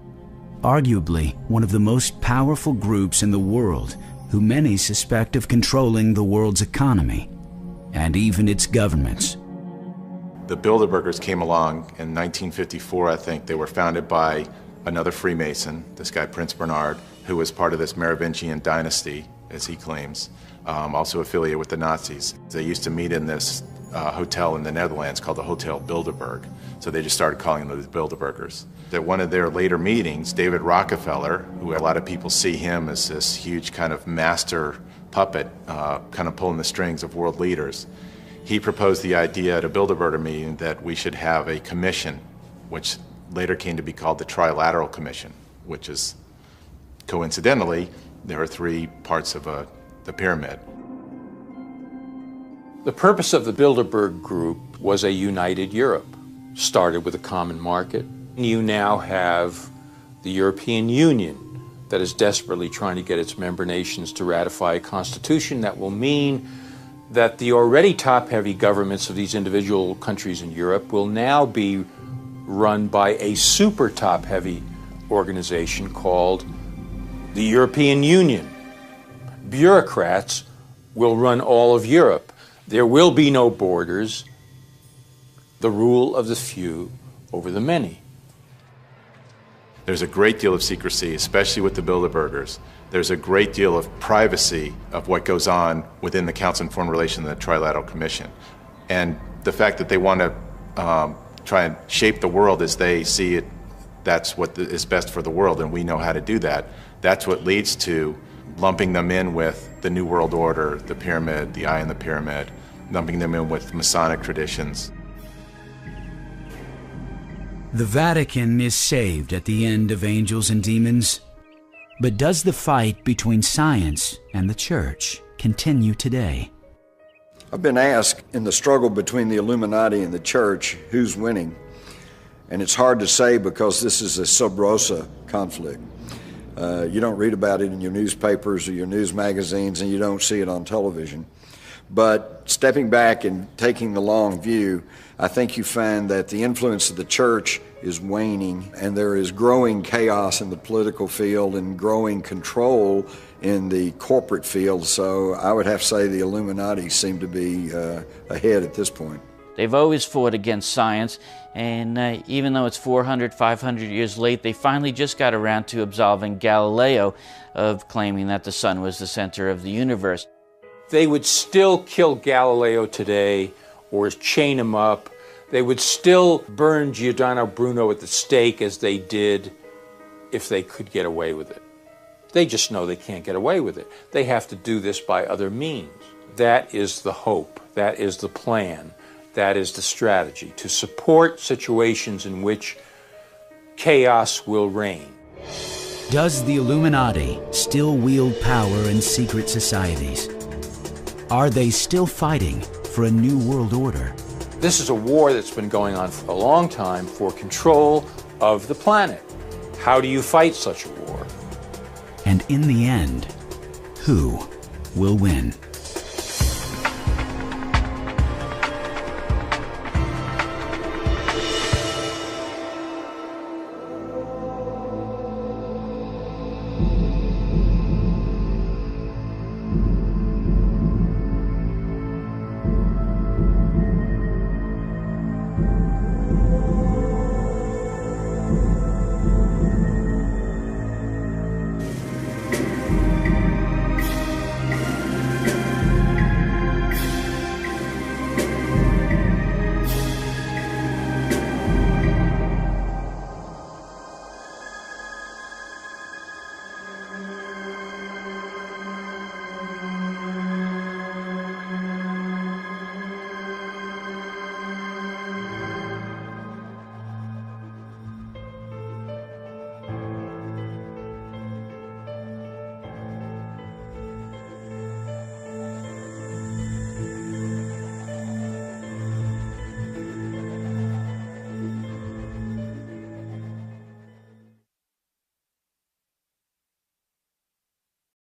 arguably one of the most powerful groups in the world who many suspect of controlling the world's economy and even its governments. The Bilderbergers came along in 1954, I think. They were founded by another Freemason, this guy Prince Bernard, who was part of this Merovingian dynasty, as he claims, also affiliated with the Nazis. They used to meet in this hotel in the Netherlands called the Hotel Bilderberg. So they just started calling them the Bilderbergers. At one of their later meetings, David Rockefeller, who a lot of people see him as this huge kind of master puppet, kind of pulling the strings of world leaders, he proposed the idea at a Bilderberger meeting that we should have a commission, which later came to be called the Trilateral Commission, which is, coincidentally, there are three parts of the pyramid. The purpose of the Bilderberg Group was a united Europe. Started with a common market. You now have the European Union that is desperately trying to get its member nations to ratify a constitution that will mean that the already top-heavy governments of these individual countries in Europe will now be run by a super top-heavy organization called the European Union. Bureaucrats will run all of Europe. There will be no borders. The rule of the few over the many. There's a great deal of secrecy, especially with the Bilderbergers. There's a great deal of privacy of what goes on within the Council on Foreign Relations and the Trilateral Commission. And the fact that they want to try and shape the world as they see it, that's what is best for the world, and we know how to do that. That's what leads to lumping them in with the New World Order, the pyramid, the eye in the pyramid, lumping them in with Masonic traditions. The Vatican is saved at the end of Angels and Demons. But does the fight between science and the church continue today? I've been asked in the struggle between the Illuminati and the church, who's winning? And it's hard to say because this is a sub rosa conflict. You don't read about it in your newspapers or your news magazines, and you don't see it on television. But stepping back and taking the long view, I think you find that the influence of the church is waning, and there is growing chaos in the political field and growing control in the corporate field. So I would have to say the Illuminati seem to be ahead at this point. They've always fought against science, and even though it's 400, 500 years late, they finally just got around to absolving Galileo of claiming that the sun was the center of the universe. They would still kill Galileo today or chain him up. They would still burn Giordano Bruno at the stake as they did if they could get away with it. They just know they can't get away with it. They have to do this by other means. That is the hope. That is the plan. That is the strategy, to support situations in which chaos will reign. Does the Illuminati still wield power in secret societies? Are they still fighting for a new world order? This is a war that's been going on for a long time for control of the planet. How do you fight such a war? And in the end, who will win?